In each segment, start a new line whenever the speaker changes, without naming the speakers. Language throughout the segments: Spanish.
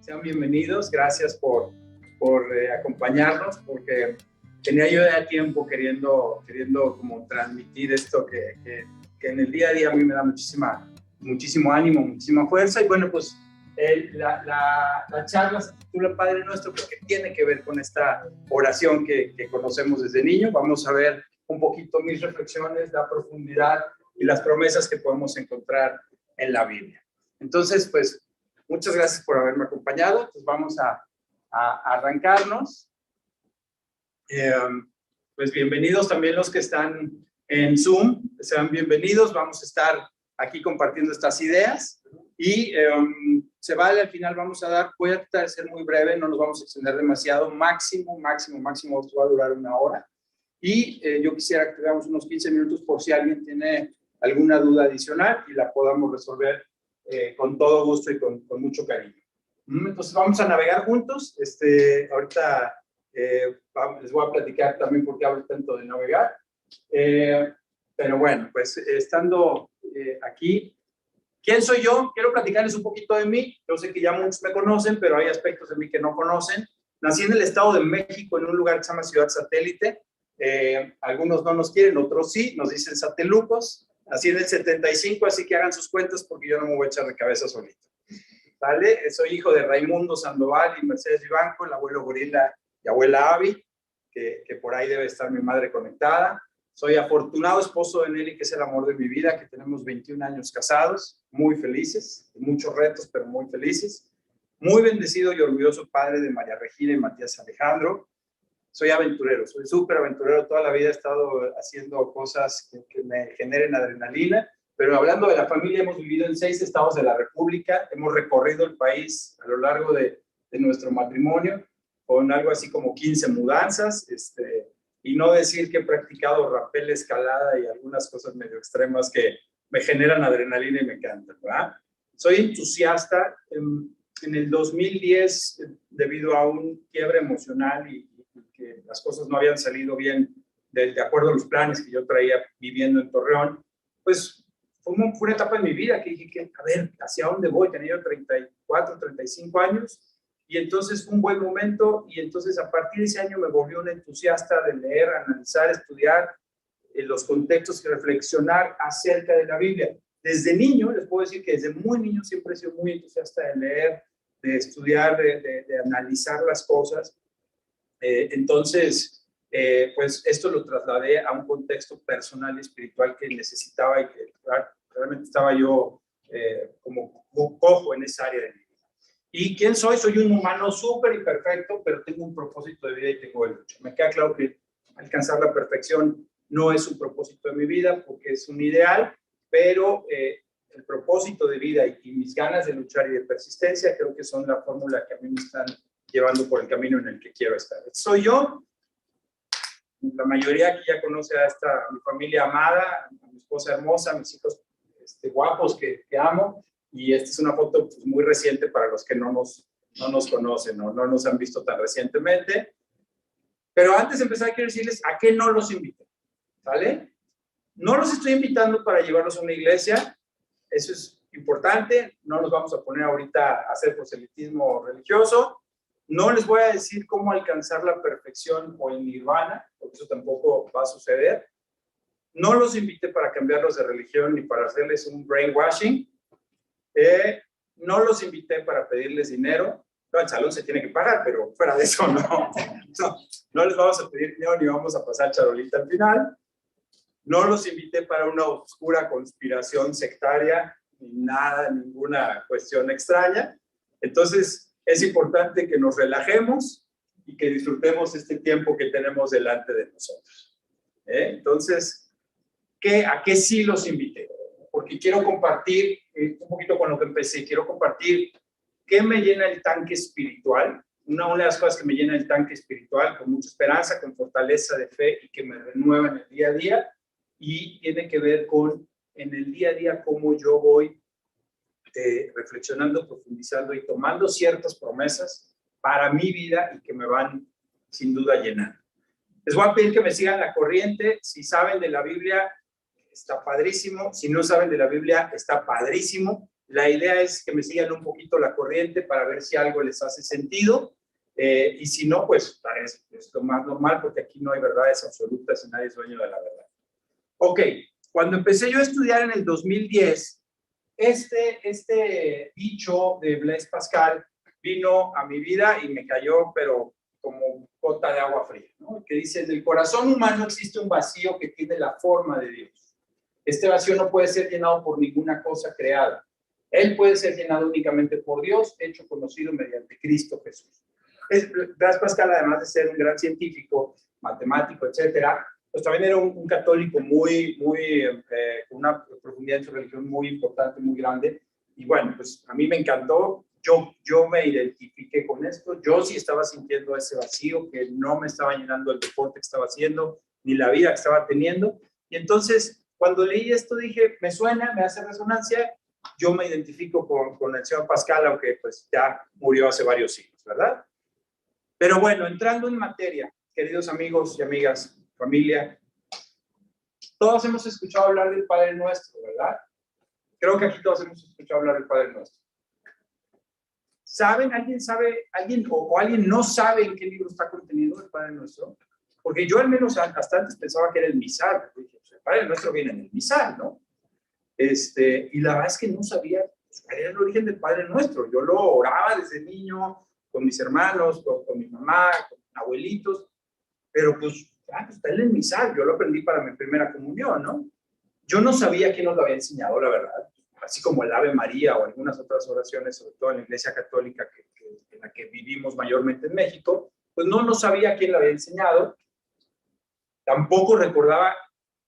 Sean bienvenidos. Gracias por acompañarnos, porque tenía yo ya tiempo queriendo como transmitir esto que en el día a día a mí me da muchísimo ánimo, muchísima fuerza. Y bueno, pues la charla se titula Padre Nuestro, porque tiene que ver con esta oración que conocemos desde niño. Vamos a ver un poquito mis reflexiones, la profundidad y las promesas que podemos encontrar en la Biblia. Entonces, pues, muchas gracias por haberme acompañado. Entonces, vamos a arrancarnos. Pues bienvenidos también los que están en Zoom. Sean bienvenidos. Vamos a estar aquí compartiendo estas ideas. Y al final vamos a dar, voy a tratar de ser muy breve, no nos vamos a extender demasiado, máximo, esto va a durar 1 hora. Y yo quisiera que tengamos unos 15 minutos por si alguien tiene alguna duda adicional y la podamos resolver con todo gusto y con mucho cariño. Entonces vamos a navegar juntos. Ahorita les voy a platicar también por qué hablo tanto de navegar. Pero bueno, pues estando aquí, ¿quién soy yo? Quiero platicarles un poquito de mí. Yo sé que ya muchos me conocen, pero hay aspectos de mí que no conocen. Nací en el Estado de México, en un lugar que se llama Ciudad Satélite. Algunos no nos quieren, otros sí, nos dicen satelucos. Nací en el 75, así que hagan sus cuentas porque yo no me voy a echar de cabeza solito. ¿Vale? Soy hijo de Raimundo Sandoval y Mercedes Vivanco, el abuelo Gorila y abuela Avi, que por ahí debe estar mi madre conectada. Soy afortunado esposo de Nelly, que es el amor de mi vida, que tenemos 21 años casados, muy felices, muchos retos, pero muy felices. Muy bendecido y orgulloso padre de María Regina y Matías Alejandro. Soy aventurero, soy súper aventurero. Toda la vida he estado haciendo cosas que me generen adrenalina. Pero hablando de la familia, hemos vivido en 6 estados de la República. Hemos recorrido el país a lo largo de nuestro matrimonio con algo así como 15 mudanzas. Y no decir que he practicado rappel, escalada y algunas cosas medio extremas que me generan adrenalina y me encantan, ¿verdad? Soy entusiasta. En el 2010, debido a un quiebre emocional y que las cosas no habían salido bien de acuerdo a los planes que yo traía viviendo en Torreón, pues fue una etapa en mi vida que dije, a ver, ¿hacia dónde voy? Tenía yo 34, 35 años, y entonces fue un buen momento, y entonces a partir de ese año me volví un entusiasta de leer, analizar, estudiar los contextos y reflexionar acerca de la Biblia. Desde niño, les puedo decir que desde muy niño siempre he sido muy entusiasta de leer, de estudiar, de analizar las cosas. Entonces, pues esto lo trasladé a un contexto personal y espiritual que necesitaba y que realmente estaba yo como cojo en esa área de mi vida. ¿Y quién soy? Soy un humano súper imperfecto, pero tengo un propósito de vida y tengo de lucha. Me queda claro que alcanzar la perfección no es un propósito de mi vida porque es un ideal, pero el propósito de vida y mis ganas de luchar y de persistencia creo que son la fórmula que a mí me están llevando por el camino en el que quiero estar. Soy yo. La mayoría aquí ya conoce a mi familia amada, a mi esposa hermosa, a mis hijos guapos que amo. Y esta es una foto pues, muy reciente para los que no nos conocen, no nos han visto tan recientemente. Pero antes de empezar, quiero decirles a qué no los invito. ¿Vale? No los estoy invitando para llevarlos a una iglesia. Eso es importante. No nos vamos a poner ahorita a hacer proselitismo religioso. No les voy a decir cómo alcanzar la perfección o el nirvana, porque eso tampoco va a suceder. No los invité para cambiarlos de religión ni para hacerles un brainwashing. No los invité para pedirles dinero. No, el salón se tiene que pagar, pero fuera de eso no les vamos a pedir dinero ni vamos a pasar charolita al final. No los invité para una oscura conspiración sectaria, ni nada, ninguna cuestión extraña. Entonces, es importante que nos relajemos y que disfrutemos este tiempo que tenemos delante de nosotros. Entonces, ¿a qué sí los invité? Porque quiero compartir, un poquito con lo que empecé, quiero compartir qué me llena el tanque espiritual. Una de las cosas que me llena el tanque espiritual, con mucha esperanza, con fortaleza de fe y que me renueva en el día a día, y tiene que ver con, en el día a día, cómo yo voy reflexionando, profundizando y tomando ciertas promesas para mi vida y que me van sin duda llenando. Les voy a pedir que me sigan la corriente. Si saben de la Biblia, está padrísimo. Si no saben de la Biblia, está padrísimo. La idea es que me sigan un poquito la corriente para ver si algo les hace sentido. Y si no, pues es lo más normal, porque aquí no hay verdades absolutas y nadie es dueño de la verdad. Ok, cuando empecé yo a estudiar en el 2010, este dicho de Blaise Pascal vino a mi vida y me cayó, pero como gota de agua fría, ¿no? Que dice: en el corazón humano existe un vacío que tiene la forma de Dios. Este vacío no puede ser llenado por ninguna cosa creada. Él puede ser llenado únicamente por Dios, hecho conocido mediante Cristo Jesús. Blaise Pascal, además de ser un gran científico, matemático, etcétera, pues también era un católico con una profundidad en su religión muy importante, muy grande. Y bueno, pues a mí me encantó. Yo me identifiqué con esto. Yo sí estaba sintiendo ese vacío que no me estaba llenando el deporte que estaba haciendo, ni la vida que estaba teniendo. Y entonces, cuando leí esto, dije, me suena, me hace resonancia. Yo me identifico con el señor Pascal, aunque pues ya murió hace varios siglos, ¿verdad? Pero bueno, entrando en materia, queridos amigos y amigas, familia, todos hemos escuchado hablar del Padre Nuestro, ¿verdad? Creo que aquí todos hemos escuchado hablar del Padre Nuestro. ¿Saben? ¿Alguien sabe, alguien no sabe en qué libro está contenido el Padre Nuestro? Porque yo al menos hasta antes pensaba que era el misal. Dije, pues el Padre Nuestro viene en el misal, ¿no? Y la verdad es que no sabía cuál era el origen del Padre Nuestro. Yo lo oraba desde niño, con mis hermanos, con mi mamá, con mis abuelitos, pero pues está en el misal. Yo lo aprendí para mi primera comunión, ¿no? Yo no sabía quién nos lo había enseñado, la verdad. Así como el Ave María o algunas otras oraciones, sobre todo en la Iglesia Católica, en la que vivimos mayormente en México, pues no sabía quién lo había enseñado. Tampoco recordaba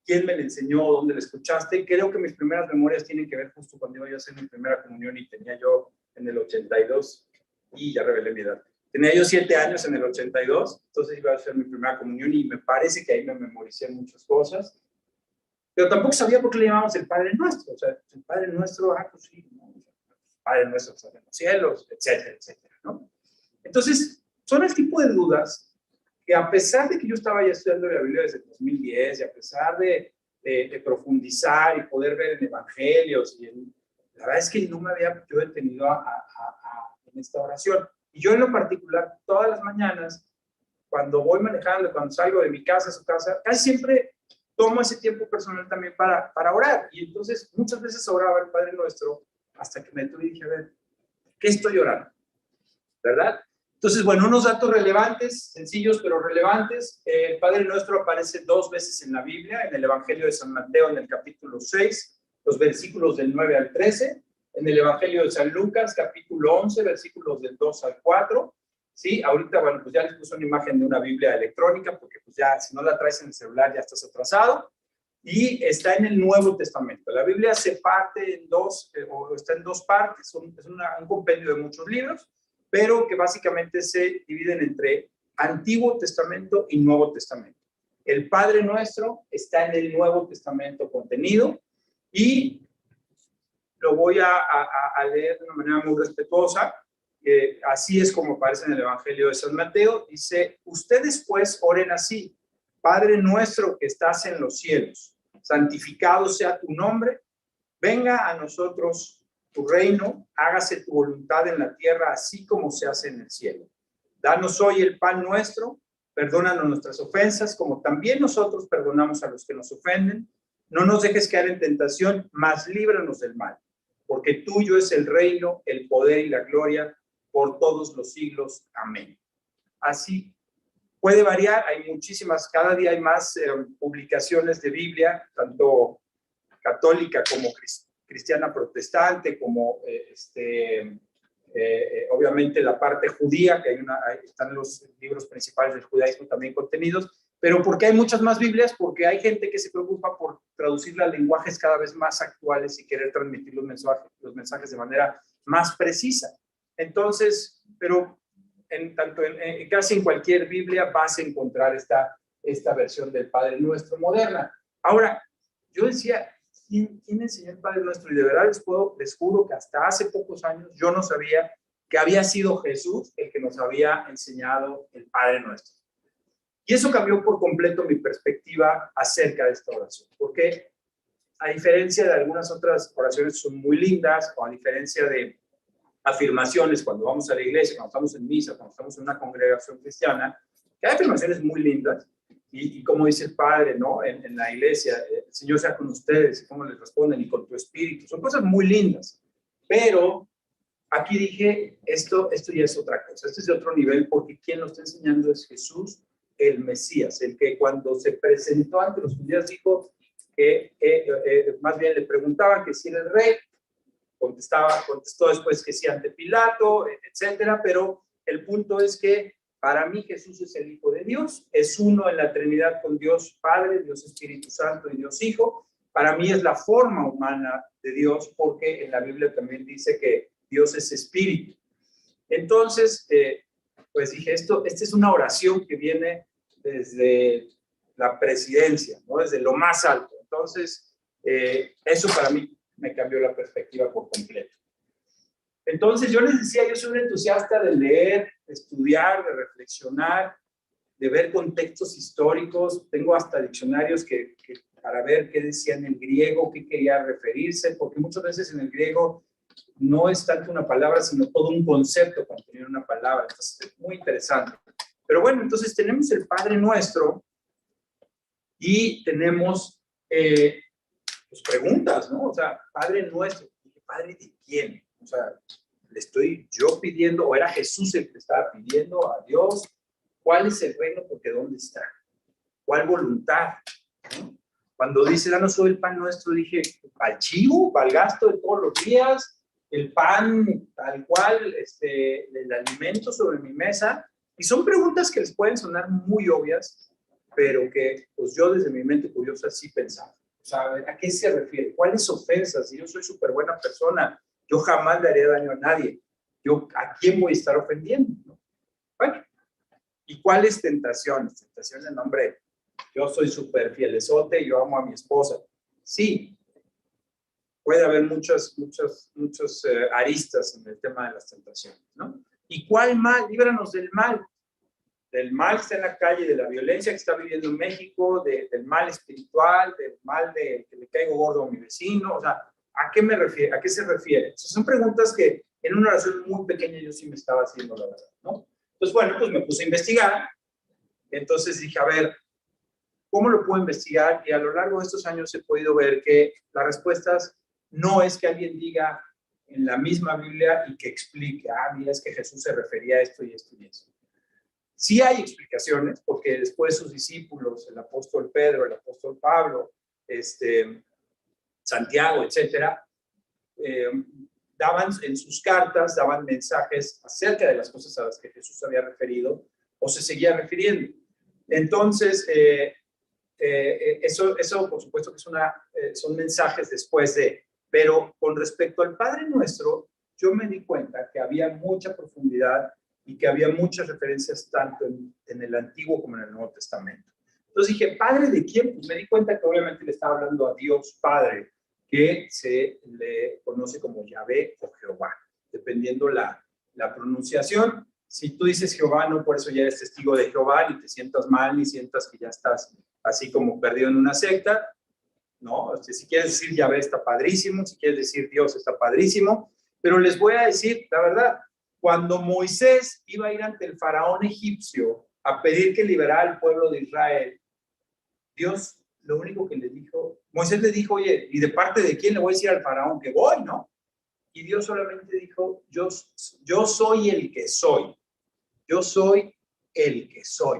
quién me lo enseñó, dónde lo escuchaste. Creo que mis primeras memorias tienen que ver justo cuando iba yo a hacer mi primera comunión y tenía yo en el 82, y ya revelé mi edad. Tenía yo 7 años en el 82, entonces iba a hacer mi primera comunión y me parece que ahí me memoricé muchas cosas. Pero tampoco sabía por qué le llamamos el Padre Nuestro. O sea, el Padre Nuestro, pues sí, ¿no? Padre Nuestro que está en los cielos, etcétera, etcétera, ¿no? Entonces, son el tipo de dudas que, a pesar de que yo estaba ya estudiando la Biblia desde el 2010, y a pesar de profundizar y poder ver en evangelios, la verdad es que no me había yo detenido en esta oración. Y yo en lo particular, todas las mañanas, cuando voy manejando, cuando salgo de mi casa a su casa, casi siempre tomo ese tiempo personal también para orar. Y entonces muchas veces oraba el Padre Nuestro hasta que me detuve y dije, a ver, ¿qué estoy orando? ¿Verdad? Entonces, bueno, unos datos relevantes, sencillos pero relevantes. El Padre Nuestro aparece 2 veces en la Biblia, en el Evangelio de San Mateo en el capítulo 6, los versículos del 9 al 13, en el Evangelio de San Lucas, capítulo 11, versículos del 2 al 4. Sí, ahorita, bueno, pues ya les puse una imagen de una Biblia electrónica, porque pues ya, si no la traes en el celular, ya estás atrasado. Y está en el Nuevo Testamento. La Biblia se parte en dos, o está en 2 partes, es un compendio de muchos libros, pero que básicamente se dividen entre Antiguo Testamento y Nuevo Testamento. El Padre Nuestro está en el Nuevo Testamento contenido, y lo voy a leer de una manera muy respetuosa. Así es como aparece en el Evangelio de San Mateo. Dice: ustedes pues oren así: Padre nuestro que estás en los cielos, santificado sea tu nombre, venga a nosotros tu reino, hágase tu voluntad en la tierra así como se hace en el cielo. Danos hoy el pan nuestro, perdónanos nuestras ofensas como también nosotros perdonamos a los que nos ofenden. No nos dejes caer en tentación, mas líbranos del mal, porque tuyo es el reino, el poder y la gloria por todos los siglos. Amén. Así puede variar, hay muchísimas, cada día hay más publicaciones de Biblia, tanto católica como cristiana protestante, como obviamente la parte judía, que están los libros principales del judaísmo también contenidos. Pero ¿por qué hay muchas más Biblias? Porque hay gente que se preocupa por traducirla a lenguajes cada vez más actuales y querer transmitir los mensajes de manera más precisa. Entonces, pero casi en cualquier Biblia vas a encontrar esta versión del Padre Nuestro moderna. Ahora, yo decía, ¿quién enseñó el Padre Nuestro? Y de verdad les juro que hasta hace pocos años yo no sabía que había sido Jesús el que nos había enseñado el Padre Nuestro. Y eso cambió por completo mi perspectiva acerca de esta oración. ¿Por qué? a diferencia de algunas otras oraciones que son muy lindas, o a diferencia de afirmaciones cuando vamos a la iglesia, cuando estamos en misa, cuando estamos en una congregación cristiana, que hay afirmaciones muy lindas, y como dice el Padre, ¿no? En la iglesia, el Señor sea con ustedes, y cómo les responden, y con tu espíritu, son cosas muy lindas, pero aquí dije, esto ya es otra cosa, esto es de otro nivel, porque quien lo está enseñando es Jesús, el Mesías, el que cuando se presentó ante los judíos dijo que, más bien le preguntaban que si era el rey, contestó después que sí ante Pilato, etcétera, pero el punto es que para mí Jesús es el Hijo de Dios, es uno en la Trinidad con Dios Padre, Dios Espíritu Santo y Dios Hijo. Para mí es la forma humana de Dios, porque en la Biblia también dice que Dios es espíritu. Entonces, pues dije, esta es una oración que viene desde la presidencia, ¿no? Desde lo más alto. Entonces, eso para mí me cambió la perspectiva por completo. Entonces, yo les decía, yo soy un entusiasta de leer, de estudiar, de reflexionar, de ver contextos históricos. Tengo hasta diccionarios para ver qué decían en griego, qué quería referirse, porque muchas veces en el griego no es tanto una palabra, sino todo un concepto contenido en una palabra. Entonces, es muy interesante. Pero bueno, entonces tenemos el Padre Nuestro y tenemos pues preguntas, ¿no? O sea, Padre Nuestro. ¿Padre de quién? O sea, le estoy yo pidiendo, o era Jesús el que estaba pidiendo a Dios, ¿cuál es el reino? Porque ¿dónde está? ¿Cuál voluntad? ¿No? Cuando dice, danos hoy el pan nuestro, dije, ¿al chivo? ¿Al gasto de todos los días? ¿El pan tal cual, el alimento sobre mi mesa? Y son preguntas que les pueden sonar muy obvias, pero que pues yo desde mi mente curiosa sí pensaba. O sea, ¿a qué se refiere? ¿Cuáles ofensas? Si yo soy súper buena persona, yo jamás le haré daño a nadie. ¿A quién voy a estar ofendiendo? ¿No? Bueno, ¿y cuáles tentaciones? Tentaciones, no, hombre, yo soy súper fielesote, yo amo a mi esposa. Sí, puede haber muchas aristas en el tema de las tentaciones, ¿no? ¿Y cuál mal? Líbranos del mal. Del mal que está en la calle, de la violencia que está viviendo en México, del mal espiritual, del mal de que le caigo gordo a mi vecino. O sea, ¿a qué me refiere? ¿A qué se refiere? O sea, son preguntas que en una oración muy pequeña yo sí me estaba haciendo, la verdad, ¿no? Entonces, bueno, pues me puse a investigar. Entonces dije, a ver, ¿cómo lo puedo investigar? Y a lo largo de estos años he podido ver que las respuestas no es que alguien diga en la misma Biblia y que explique, mira, es que Jesús se refería a esto y esto y esto. Sí hay explicaciones, porque después sus discípulos, el apóstol Pedro, el apóstol Pablo, Santiago, etcétera, daban en sus cartas, daban mensajes acerca de las cosas a las que Jesús había referido o se seguía refiriendo. Entonces, eso por supuesto que son mensajes después de, pero con respecto al Padre Nuestro, yo me di cuenta que había mucha profundidad y que había muchas referencias tanto en el Antiguo como en el Nuevo Testamento. Entonces dije, ¿Padre de quién? Pues me di cuenta que obviamente le estaba hablando a Dios Padre, que se le conoce como Yahvé o Jehová, dependiendo la pronunciación. Si tú dices Jehová, no por eso ya eres testigo de Jehová, ni te sientas mal, ni sientas que ya estás así como perdido en una secta, ¿no? Si quieres decir Yahvé está padrísimo, si quieres decir Dios está padrísimo, pero les voy a decir la verdad. Cuando Moisés iba a ir ante el faraón egipcio a pedir que liberara al pueblo de Israel, Dios lo único que le dijo, Moisés le dijo, oye, ¿y de parte de quién le voy a decir al faraón que voy, no? Y Dios solamente dijo, yo soy el que soy. Yo soy el que soy.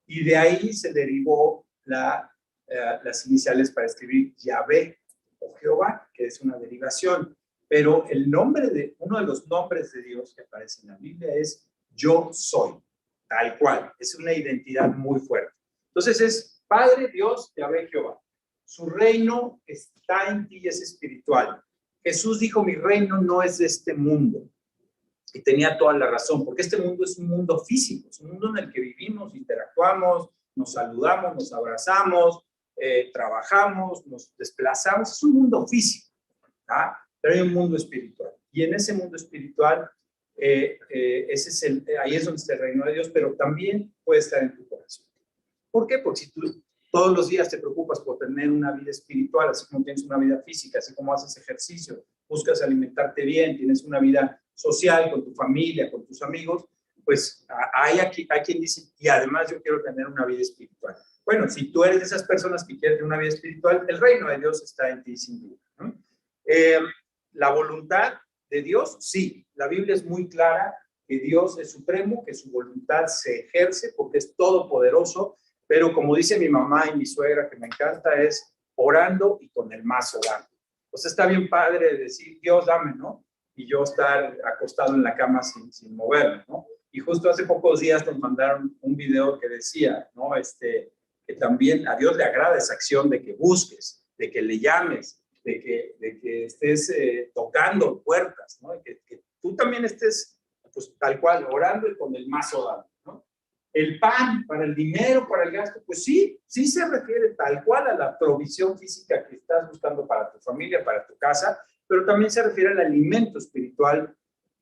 Y de ahí se derivó las iniciales para escribir Yahvé o Jehová, que es una derivación. Pero uno de los nombres de Dios que aparece en la Biblia es Yo soy, tal cual. Es una identidad muy fuerte. Entonces es Padre, Dios, Yahvé, Jehová. Su reino está en ti y es espiritual. Jesús dijo, mi reino no es de este mundo. Y tenía toda la razón, porque este mundo es un mundo físico, es un mundo en el que vivimos, interactuamos, nos saludamos, nos abrazamos, trabajamos, nos desplazamos. Es un mundo físico, ¿ah? Pero hay un mundo espiritual. Y en ese mundo espiritual, ahí es donde está el reino de Dios, pero también puede estar en tu corazón. ¿Por qué? Porque si todos los días te preocupas por tener una vida espiritual, así como tienes una vida física, así como haces ejercicio, buscas alimentarte bien, tienes una vida social con tu familia, con tus amigos, pues hay quien dice, y además yo quiero tener una vida espiritual. Bueno, si tú eres de esas personas que quieren tener una vida espiritual, el reino de Dios está en ti sin duda, ¿no? La voluntad de Dios, sí, la Biblia es muy clara que Dios es supremo, que su voluntad se ejerce porque es todopoderoso, pero como dice mi mamá y mi suegra, que me encanta, es orando y con el mazo dando. O sea, está bien padre decir, Dios, dame, ¿no? Y yo estar acostado en la cama sin moverme, ¿no? Y justo hace pocos días nos mandaron un video que decía, ¿no? Que también a Dios le agrada esa acción de que busques, de que le llames, de que estés tocando puertas, ¿no? Que tú también estés, pues, tal cual, orando y con el mazo dando, ¿no? El pan, para el dinero, para el gasto, pues sí se refiere tal cual a la provisión física que estás buscando para tu familia, para tu casa, pero también se refiere al alimento espiritual,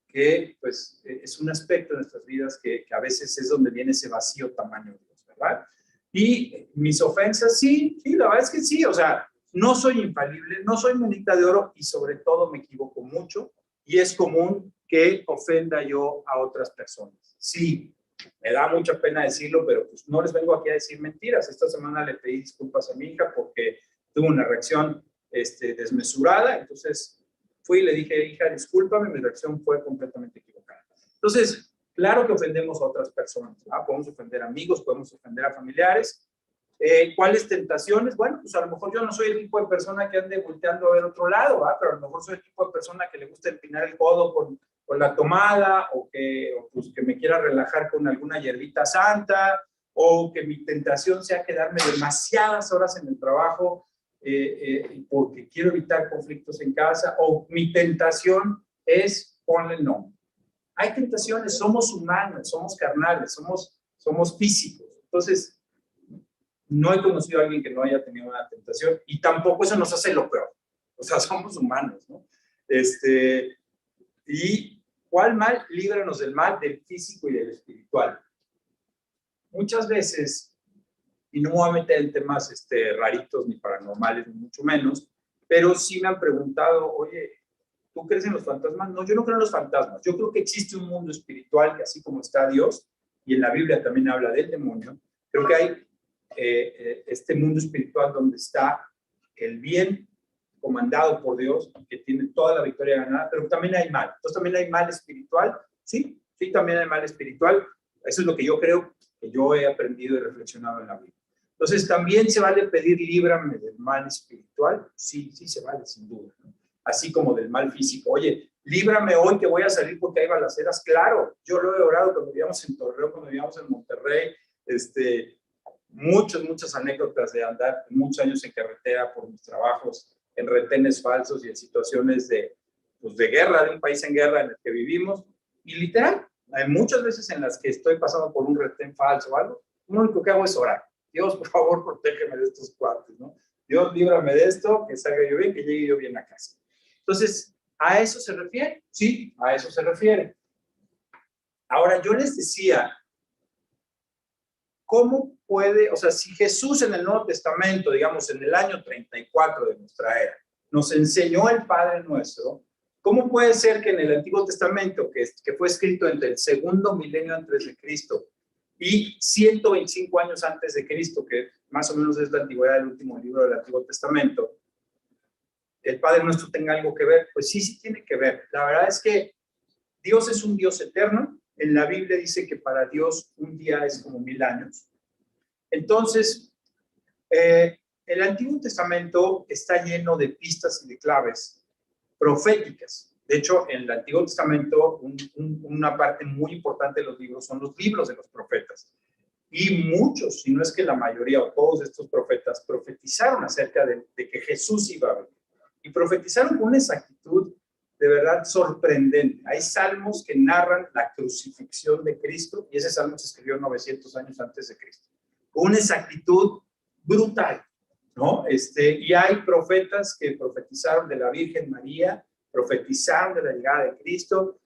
que pues es un aspecto de nuestras vidas que a veces es donde viene ese vacío tamaño de Dios, ¿verdad? Y mis ofensas, sí, la verdad es que sí, o sea, no soy infalible, no soy monita de oro y sobre todo me equivoco mucho y es común que ofenda yo a otras personas. Sí, me da mucha pena decirlo, pero pues no les vengo aquí a decir mentiras. Esta semana le pedí disculpas a mi hija porque tuvo una reacción desmesurada, entonces fui y le dije, hija, discúlpame, mi reacción fue completamente equivocada. Entonces, claro que ofendemos a otras personas, ¿verdad? Podemos ofender a amigos, podemos ofender a familiares. ¿Cuáles tentaciones? Bueno, pues a lo mejor yo no soy el tipo de persona que ande volteando a ver otro lado, ¿verdad? Pero a lo mejor soy el tipo de persona que le gusta empinar el codo con la tomada, o pues que me quiera relajar con alguna hierbita santa, o que mi tentación sea quedarme demasiadas horas en el trabajo porque quiero evitar conflictos en casa, o mi tentación es ponle el nombre. Hay tentaciones, somos humanos, somos carnales, somos físicos. Entonces, no he conocido a alguien que no haya tenido una tentación y tampoco eso nos hace lo peor. O sea, somos humanos, ¿no? ¿Y cuál mal? Líbranos del mal, del físico y del espiritual. Muchas veces, y no me voy a meter en temas raritos ni paranormales, ni mucho menos, pero sí me han preguntado, oye, ¿tú crees en los fantasmas? No, yo no creo en los fantasmas. Yo creo que existe un mundo espiritual que así como está Dios, y en la Biblia también habla del demonio, creo que hay este mundo espiritual donde está el bien comandado por Dios, que tiene toda la victoria ganada, pero también hay mal. Entonces también hay mal espiritual, sí, también hay mal espiritual. Eso es lo que yo creo, que yo he aprendido y reflexionado en la Biblia. Entonces también se vale pedir líbrame del mal espiritual, sí se vale, sin duda, ¿no? Así como del mal físico. Oye, líbrame hoy que voy a salir porque hay balaceras. Claro, yo lo he orado cuando vivíamos en Torreón, cuando vivíamos en Monterrey, muchas anécdotas de andar muchos años en carretera por mis trabajos, en retenes falsos y en situaciones de guerra, de un país en guerra en el que vivimos. Y literal, hay muchas veces en las que estoy pasando por un retén falso o algo, lo único que hago es orar. Dios, por favor, protégeme de estos cuates, ¿no? Dios, líbrame de esto, que salga yo bien, que llegue yo bien a casa. Entonces, ¿a eso se refiere? Sí, a eso se refiere. Ahora, yo les decía, ¿cómo puede, o sea, si Jesús en el Nuevo Testamento, digamos, en el año 34 de nuestra era, nos enseñó el Padre Nuestro, ¿cómo puede ser que en el Antiguo Testamento, que fue escrito entre el segundo milenio antes de Cristo y 125 años antes de Cristo, que más o menos es la antigüedad del último libro del Antiguo Testamento, el Padre Nuestro tenga algo que ver? Pues sí tiene que ver. La verdad es que Dios es un Dios eterno. En la Biblia dice que para Dios un día es como 1000 años. Entonces, el Antiguo Testamento está lleno de pistas y de claves proféticas. De hecho, en el Antiguo Testamento, una parte muy importante de los libros son los libros de los profetas. Y muchos, si no es que la mayoría o todos estos profetas, profetizaron acerca de que Jesús iba a venir. Y profetizaron con una exactitud de verdad sorprendente. Hay salmos que narran la crucifixión de Cristo, y ese salmo se escribió 900 años antes de Cristo, con una exactitud brutal, ¿no? Y hay profetas que profetizaron de la Virgen María, profetizaron de la llegada de Cristo,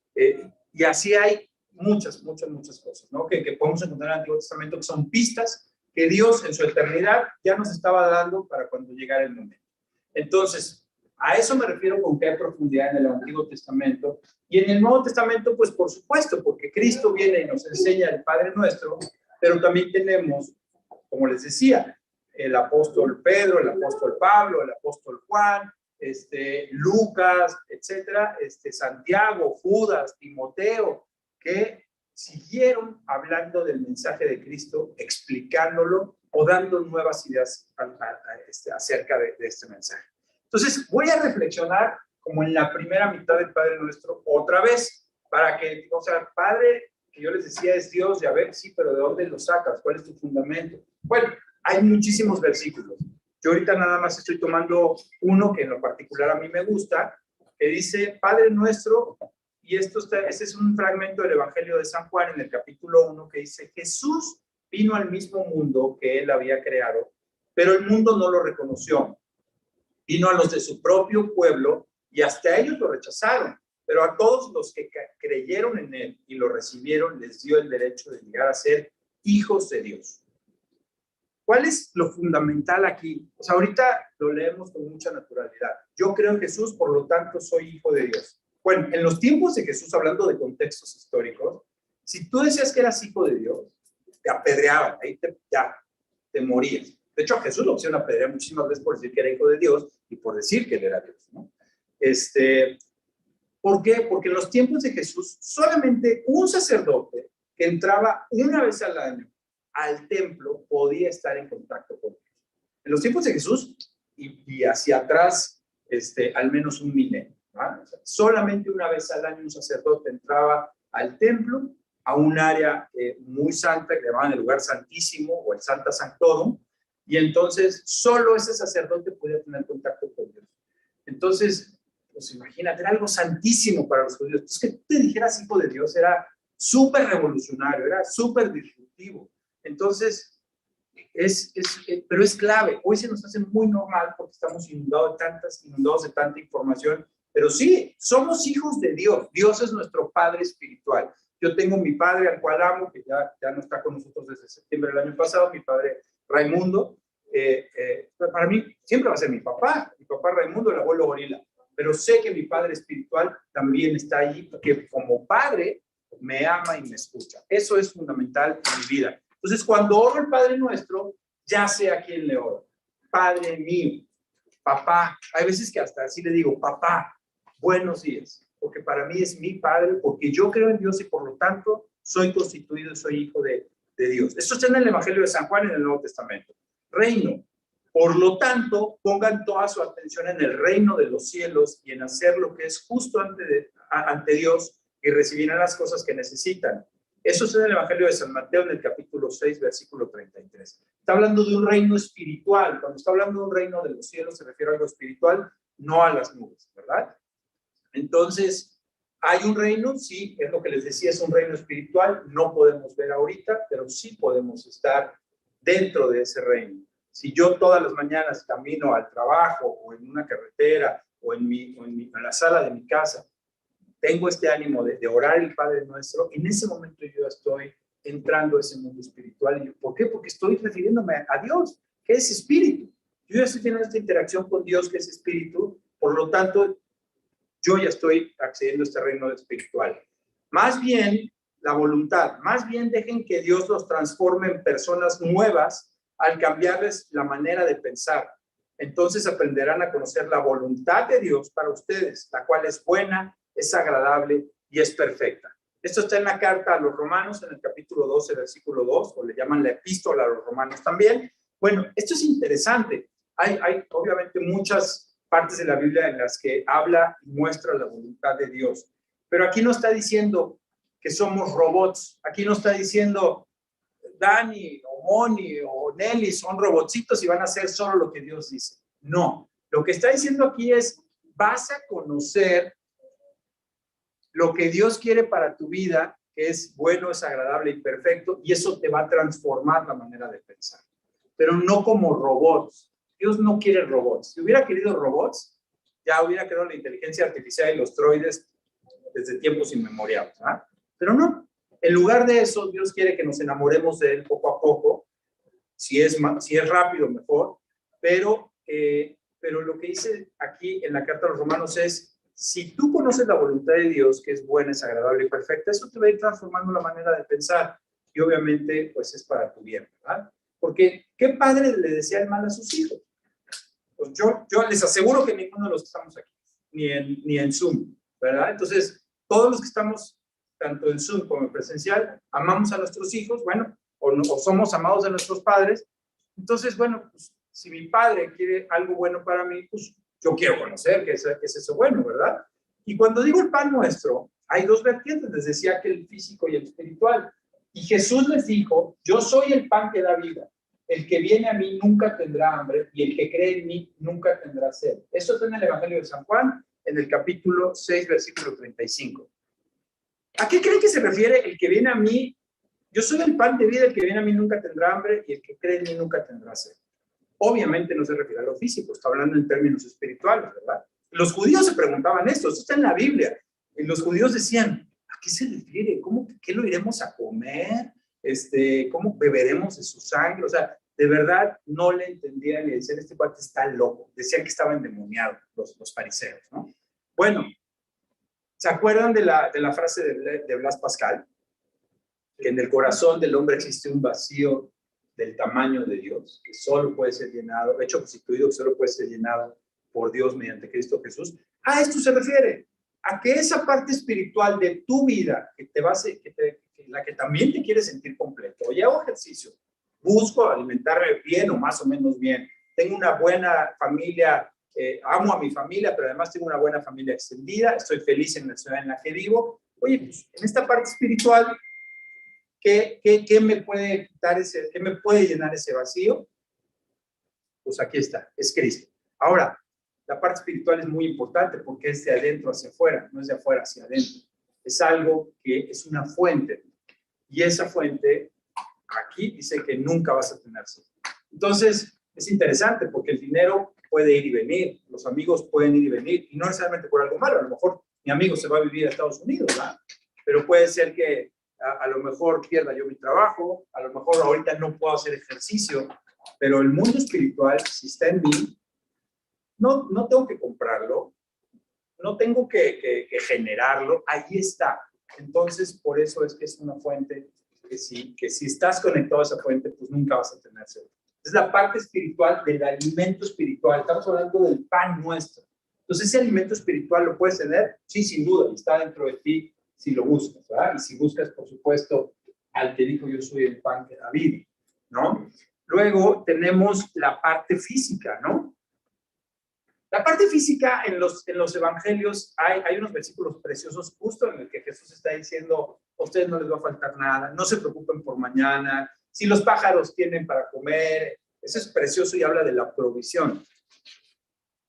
y así hay muchas cosas, ¿no? Que podemos encontrar en el Antiguo Testamento, que son pistas que Dios en su eternidad ya nos estaba dando para cuando llegara el momento. Entonces, a eso me refiero con que hay profundidad en el Antiguo Testamento. Y en el Nuevo Testamento, pues por supuesto, porque Cristo viene y nos enseña el Padre Nuestro, pero también tenemos, como les decía, el apóstol Pedro, el apóstol Pablo, el apóstol Juan, Lucas, etcétera, Santiago, Judas, Timoteo, que siguieron hablando del mensaje de Cristo, explicándolo o dando nuevas ideas acerca de este mensaje. Entonces, voy a reflexionar como en la primera mitad del Padre Nuestro otra vez, para que, o sea, Padre, que yo les decía, es Dios, ya ver, sí, pero ¿de dónde lo sacas? ¿Cuál es tu fundamento? Bueno, hay muchísimos versículos. Yo ahorita nada más estoy tomando uno que en lo particular a mí me gusta, que dice, Padre Nuestro, y este es un fragmento del Evangelio de San Juan en el capítulo 1, que dice, Jesús vino al mismo mundo que él había creado, pero el mundo no lo reconoció. Vino a los de su propio pueblo y hasta ellos lo rechazaron, pero a todos los que creyeron en él y lo recibieron les dio el derecho de llegar a ser hijos de Dios. ¿Cuál es lo fundamental aquí? O sea, ahorita lo leemos con mucha naturalidad. Yo creo en Jesús, por lo tanto soy hijo de Dios. Bueno, en los tiempos de Jesús, hablando de contextos históricos, si tú decías que eras hijo de Dios, te apedreaban, ahí ya te morías. De hecho, a Jesús lo pusieron a apedrear muchísimas veces por decir que era hijo de Dios y por decir que él era Dios, ¿no? ¿Por qué? Porque en los tiempos de Jesús, solamente un sacerdote que entraba una vez al año al templo podía estar en contacto con Dios. En los tiempos de Jesús y hacia atrás, al menos un milenio, ¿no? O sea, solamente una vez al año un sacerdote entraba al templo, a un área muy santa que llamaban el lugar santísimo o el Sancta Sanctorum, y entonces solo ese sacerdote podía tener contacto con Dios. Entonces, pues imagínate, era algo santísimo para los judíos. Entonces, que tú te dijeras hijo de Dios era súper revolucionario, era súper disruptivo. Entonces, pero es clave. Hoy se nos hace muy normal porque estamos inundados de tanta información, pero sí, somos hijos de Dios. Dios es nuestro Padre espiritual. Yo tengo mi padre al cual amo, que ya no está con nosotros desde septiembre del año pasado, mi padre Raimundo. Para mí siempre va a ser mi papá Raimundo, el abuelo gorila, pero sé que mi padre espiritual también está allí, porque como padre me ama y me escucha. Eso es fundamental en mi vida. Entonces, cuando oro el Padre Nuestro, ya sé a quién le oro. Padre mío, papá. Hay veces que hasta así le digo, papá, buenos días, porque para mí es mi padre, porque yo creo en Dios y por lo tanto soy constituido, soy hijo de Dios. Esto está en el Evangelio de San Juan en el Nuevo Testamento. Reino. Por lo tanto, pongan toda su atención en el reino de los cielos y en hacer lo que es justo ante Dios y recibirán las cosas que necesitan. Eso está en el Evangelio de San Mateo en el capítulo 6, versículo 33. Está hablando de un reino espiritual. Cuando está hablando de un reino de los cielos se refiere a algo espiritual, no a las nubes, ¿verdad? Entonces, ¿hay un reino? Sí, es lo que les decía, es un reino espiritual. No podemos ver ahorita, pero sí podemos estar dentro de ese reino. Si yo todas las mañanas camino al trabajo o en una carretera o en la sala de mi casa, tengo este ánimo de orar el Padre Nuestro, en ese momento yo estoy entrando a ese mundo espiritual. ¿Por qué? Porque estoy refiriéndome a Dios, que es espíritu. Yo ya estoy teniendo esta interacción con Dios, que es espíritu, por lo tanto, yo ya estoy accediendo a este reino espiritual. Más bien, la voluntad, más bien dejen que Dios los transforme en personas nuevas al cambiarles la manera de pensar. Entonces aprenderán a conocer la voluntad de Dios para ustedes, la cual es buena, es agradable y es perfecta. Esto está en la carta a los Romanos, en el capítulo 12, versículo 2, o le llaman la epístola a los Romanos también. Bueno, esto es interesante. Hay obviamente muchas partes de la Biblia en las que habla y muestra la voluntad de Dios. Pero aquí no está diciendo que somos robots. Aquí no está diciendo Dani o Moni o Nelly son robotcitos y van a hacer solo lo que Dios dice. No. Lo que está diciendo aquí es, vas a conocer lo que Dios quiere para tu vida, que es bueno, es agradable y perfecto, y eso te va a transformar la manera de pensar. Pero no como robots. Dios no quiere robots. Si hubiera querido robots, ya hubiera creado la inteligencia artificial y los droides desde tiempos inmemoriales, ¿verdad? Pero no. En lugar de eso, Dios quiere que nos enamoremos de Él poco a poco Si es rápido, mejor. Pero lo que dice aquí en la carta a los Romanos es, si tú conoces la voluntad de Dios, que es buena, es agradable y perfecta, eso te va a ir transformando la manera de pensar. Y obviamente, pues es para tu bien, ¿verdad? Porque, ¿qué padre le desea el mal a sus hijos? Pues yo les aseguro que ninguno de los que estamos aquí, ni en Zoom, ¿verdad? Entonces, todos los que estamos, tanto en Zoom como en presencial, amamos a nuestros hijos, bueno, o somos amados de nuestros padres. Entonces, bueno, pues, si mi padre quiere algo bueno para mí, pues yo quiero conocer qué es eso bueno, ¿verdad? Y cuando digo el pan nuestro, hay dos vertientes, les decía que el físico y el espiritual. Y Jesús les dijo, yo soy el pan que da vida. El que viene a mí nunca tendrá hambre y el que cree en mí nunca tendrá sed. Eso está en el Evangelio de San Juan, en el capítulo 6, versículo 35. ¿A qué creen que se refiere el que viene a mí? Yo soy el pan de vida, el que viene a mí nunca tendrá hambre y el que cree en mí nunca tendrá sed. Obviamente no se refiere a lo físico, está hablando en términos espirituales, ¿verdad? Los judíos se preguntaban esto está en la Biblia. Y los judíos decían, ¿a qué se refiere? ¿Qué lo iremos a comer? ¿Cómo beberemos de su sangre? O sea, de verdad no le entendían y decían, este cuate está loco. Decían que estaba endemoniado, los fariseos, ¿no? Bueno, ¿se acuerdan de la frase de Blas Pascal? Que en el corazón del hombre existe un vacío del tamaño de Dios, que solo puede ser llenado, hecho constituido, que solo puede ser llenado por Dios mediante Cristo Jesús. A esto se refiere, a que esa parte espiritual de tu vida, la que también te quiere sentir completo. Oye, hago ejercicio, busco alimentarme bien o más o menos bien, tengo una buena familia, amo a mi familia, pero además tengo una buena familia extendida, estoy feliz en la ciudad en la que vivo. Oye, pues en esta parte espiritual, ¿qué me puede quitar qué me puede llenar ese vacío? Pues aquí está, es Cristo. Ahora, la parte espiritual es muy importante porque es de adentro hacia afuera, no es de afuera hacia adentro. Es algo que es una fuente. Y esa fuente, aquí dice que nunca vas a tenerse. Entonces, es interesante porque el dinero puede ir y venir, los amigos pueden ir y venir, y no necesariamente por algo malo. A lo mejor mi amigo se va a vivir a Estados Unidos, ¿verdad? Pero puede ser que a lo mejor pierda yo mi trabajo, a lo mejor ahorita no puedo hacer ejercicio, pero el mundo espiritual, si está en mí, no tengo que comprarlo, no tengo que generarlo, ahí está. Entonces, por eso es que es una fuente que si estás conectado a esa fuente, pues nunca vas a tener sed. Es la parte espiritual del alimento espiritual. Estamos hablando del pan nuestro. Entonces, ese alimento espiritual lo puedes tener, sí, sin duda, y está dentro de ti si lo buscas, ¿verdad? Y si buscas, por supuesto, al que dijo yo soy el pan que da vida, ¿no? Luego tenemos la parte física, ¿no? La parte física en los evangelios hay unos versículos preciosos justo en el que Jesús está diciendo, a ustedes no les va a faltar nada, no se preocupen por mañana, si los pájaros tienen para comer, eso es precioso y habla de la provisión.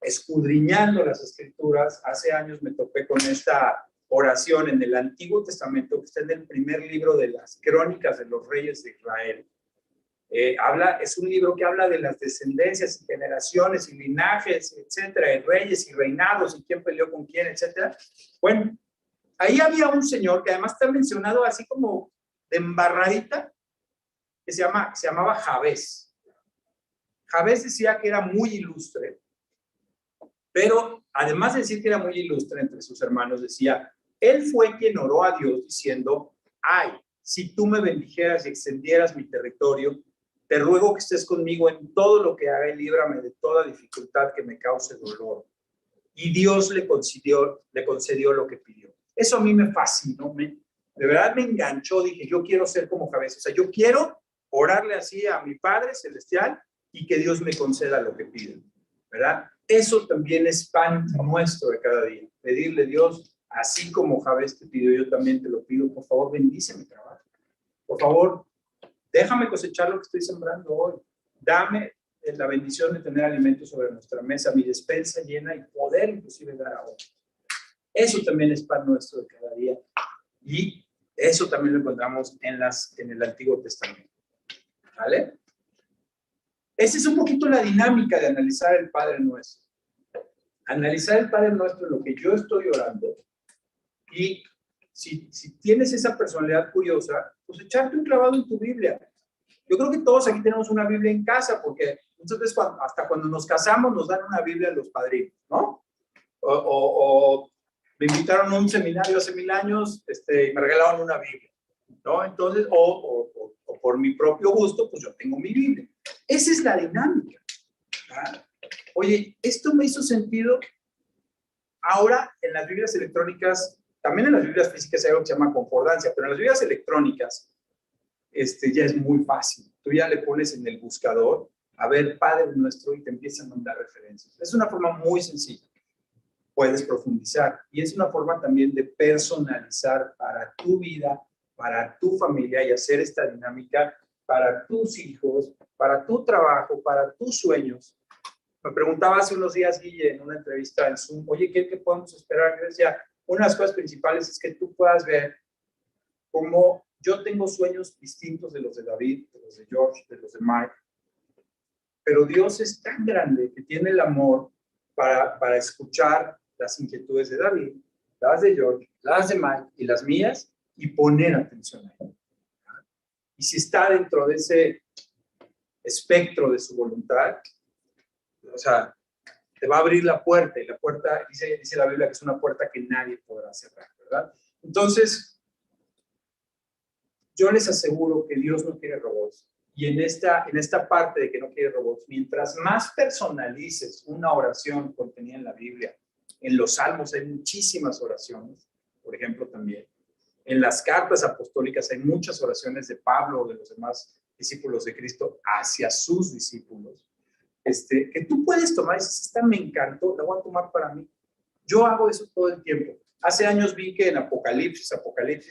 Escudriñando las escrituras, hace años me topé con esta oración en el Antiguo Testamento que está en el primer libro de las Crónicas de los Reyes de Israel. Es un libro que habla de las descendencias y generaciones y linajes, etcétera, de reyes y reinados y quién peleó con quién, etcétera. Bueno, ahí había un señor que además está mencionado así como de embarradita, que se llamaba Jabez. Jabez decía que era muy ilustre, pero además de decir que era muy ilustre entre sus hermanos, decía, él fue quien oró a Dios diciendo, ay, si tú me bendijeras y extendieras mi territorio, te ruego que estés conmigo en todo lo que haga y líbrame de toda dificultad que me cause dolor. Y Dios le concedió lo que pidió. Eso a mí me fascinó, de verdad me enganchó, dije, yo quiero ser como Jabez, o sea, yo quiero orarle así a mi Padre Celestial y que Dios me conceda lo que pida, ¿verdad? Eso también es pan nuestro de cada día, pedirle a Dios, así como Jabez te pidió, yo también te lo pido, por favor, bendice mi trabajo, por favor, déjame cosechar lo que estoy sembrando hoy. Dame la bendición de tener alimentos sobre nuestra mesa, mi despensa llena y poder inclusive dar a otros. Eso también es pan nuestro de cada día. Y eso también lo encontramos en el Antiguo Testamento. ¿Vale? Esa es un poquito la dinámica de analizar el Padre Nuestro. Analizar el Padre Nuestro en lo que yo estoy orando. Y si tienes esa personalidad curiosa, pues echarte un clavado en tu Biblia. Yo creo que todos aquí tenemos una Biblia en casa, porque muchas veces hasta cuando nos casamos nos dan una Biblia los padrinos, ¿no? O me invitaron a un seminario hace 1000 años y me regalaron una Biblia, ¿no? Entonces, o por mi propio gusto, pues yo tengo mi Biblia. Esa es la dinámica, ¿verdad? Oye, esto me hizo sentido. Ahora, en las Biblias electrónicas, también en las Biblias físicas hay algo que se llama concordancia, pero en las Biblias electrónicas, ya es muy fácil. Tú ya le pones en el buscador, a ver, Padre Nuestro, y te empieza a mandar referencias. Es una forma muy sencilla. Puedes profundizar. Y es una forma también de personalizar para tu vida, para tu familia, y hacer esta dinámica para tus hijos, para tu trabajo, para tus sueños. Me preguntaba hace unos días, Guille, en una entrevista en Zoom, oye, ¿qué podemos esperar? Yo decía, una de las cosas principales es que tú puedas ver cómo yo tengo sueños distintos de los de David, de los de George, de los de Mike, pero Dios es tan grande que tiene el amor para escuchar las inquietudes de David, las de George, las de Mike y las mías, y poner atención a él. Y si está dentro de ese espectro de su voluntad, o sea, te va a abrir la puerta, y la puerta, dice la Biblia, que es una puerta que nadie podrá cerrar, ¿verdad? Entonces, yo les aseguro que Dios no quiere robots. Y en esta parte de que no quiere robots, mientras más personalices una oración contenida en la Biblia, en los Salmos hay muchísimas oraciones, por ejemplo, también. En las cartas apostólicas hay muchas oraciones de Pablo o de los demás discípulos de Cristo hacia sus discípulos. Que tú puedes tomar y dices, esta me encantó, la voy a tomar para mí. Yo hago eso todo el tiempo. Hace años vi que en Apocalipsis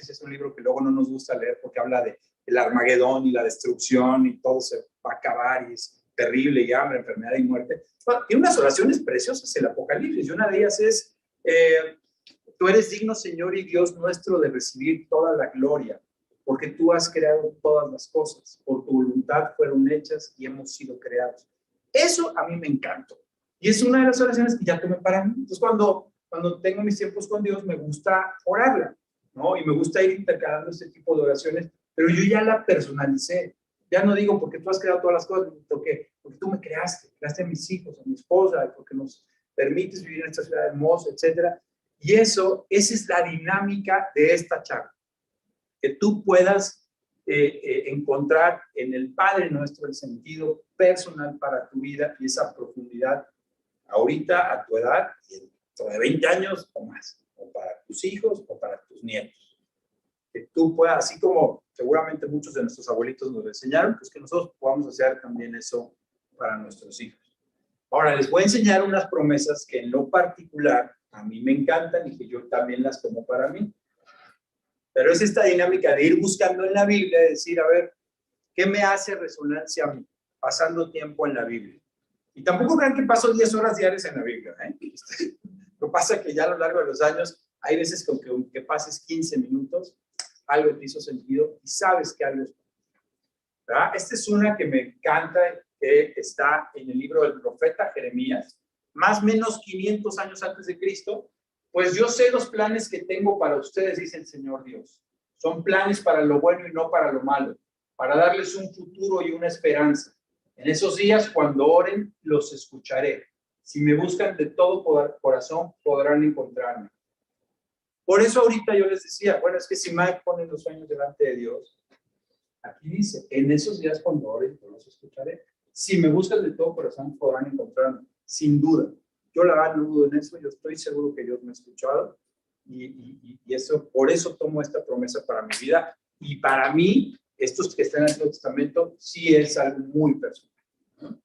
es un libro que luego no nos gusta leer porque habla de el Armagedón y la destrucción y todo se va a acabar y es terrible y hambre, enfermedad y muerte. Bueno, tiene unas oraciones preciosas el Apocalipsis y una de ellas es, tú eres digno, Señor y Dios nuestro, de recibir toda la gloria, porque tú has creado todas las cosas, por tu voluntad fueron hechas y hemos sido creados. Eso a mí me encantó. Y es una de las oraciones que ya tomé para mí. Entonces, cuando tengo mis tiempos con Dios, me gusta orarla, ¿no? Y me gusta ir intercalando este tipo de oraciones, pero yo ya la personalicé. Ya no digo porque tú has creado todas las cosas, porque tú me creaste a mis hijos, a mi esposa, porque nos permites vivir en esta ciudad hermosa, etcétera. Y esa es la dinámica de esta charla. Que tú puedas encontrar en el Padre Nuestro el sentido personal para tu vida y esa profundidad ahorita a tu edad y dentro de 20 años o más, o para tus hijos o para tus nietos. Que tú puedas, así como seguramente muchos de nuestros abuelitos nos enseñaron, pues que nosotros podamos hacer también eso para nuestros hijos. Ahora les voy a enseñar unas promesas que en lo particular a mí me encantan y que yo también las tomo para mí. Pero es esta dinámica de ir buscando en la Biblia, de decir, a ver, ¿qué me hace resonancia a mí? Pasando tiempo en la Biblia. Y tampoco crean que paso 10 horas diarias en la Biblia, ¿eh? Lo que pasa es que ya a lo largo de los años, hay veces que aunque pases 15 minutos, algo te hizo sentido y sabes que algo es. ¿Verdad? Esta es una que me encanta, que está en el libro del profeta Jeremías, más o menos 500 años antes de Cristo. Pues yo sé los planes que tengo para ustedes, dice el Señor Dios. Son planes para lo bueno y no para lo malo, para darles un futuro y una esperanza. En esos días, cuando oren, los escucharé. Si me buscan de todo corazón, podrán encontrarme. Por eso ahorita yo les decía, bueno, es que si Mike pone los sueños delante de Dios, aquí dice, en esos días cuando oren, yo los escucharé. Si me buscan de todo corazón, podrán encontrarme, sin duda. Yo la verdad no dudo en eso, yo estoy seguro que Dios me ha escuchado y eso, por eso tomo esta promesa para mi vida y para mí, estos que están en el Antiguo Testamento, sí es algo muy personal, ¿no?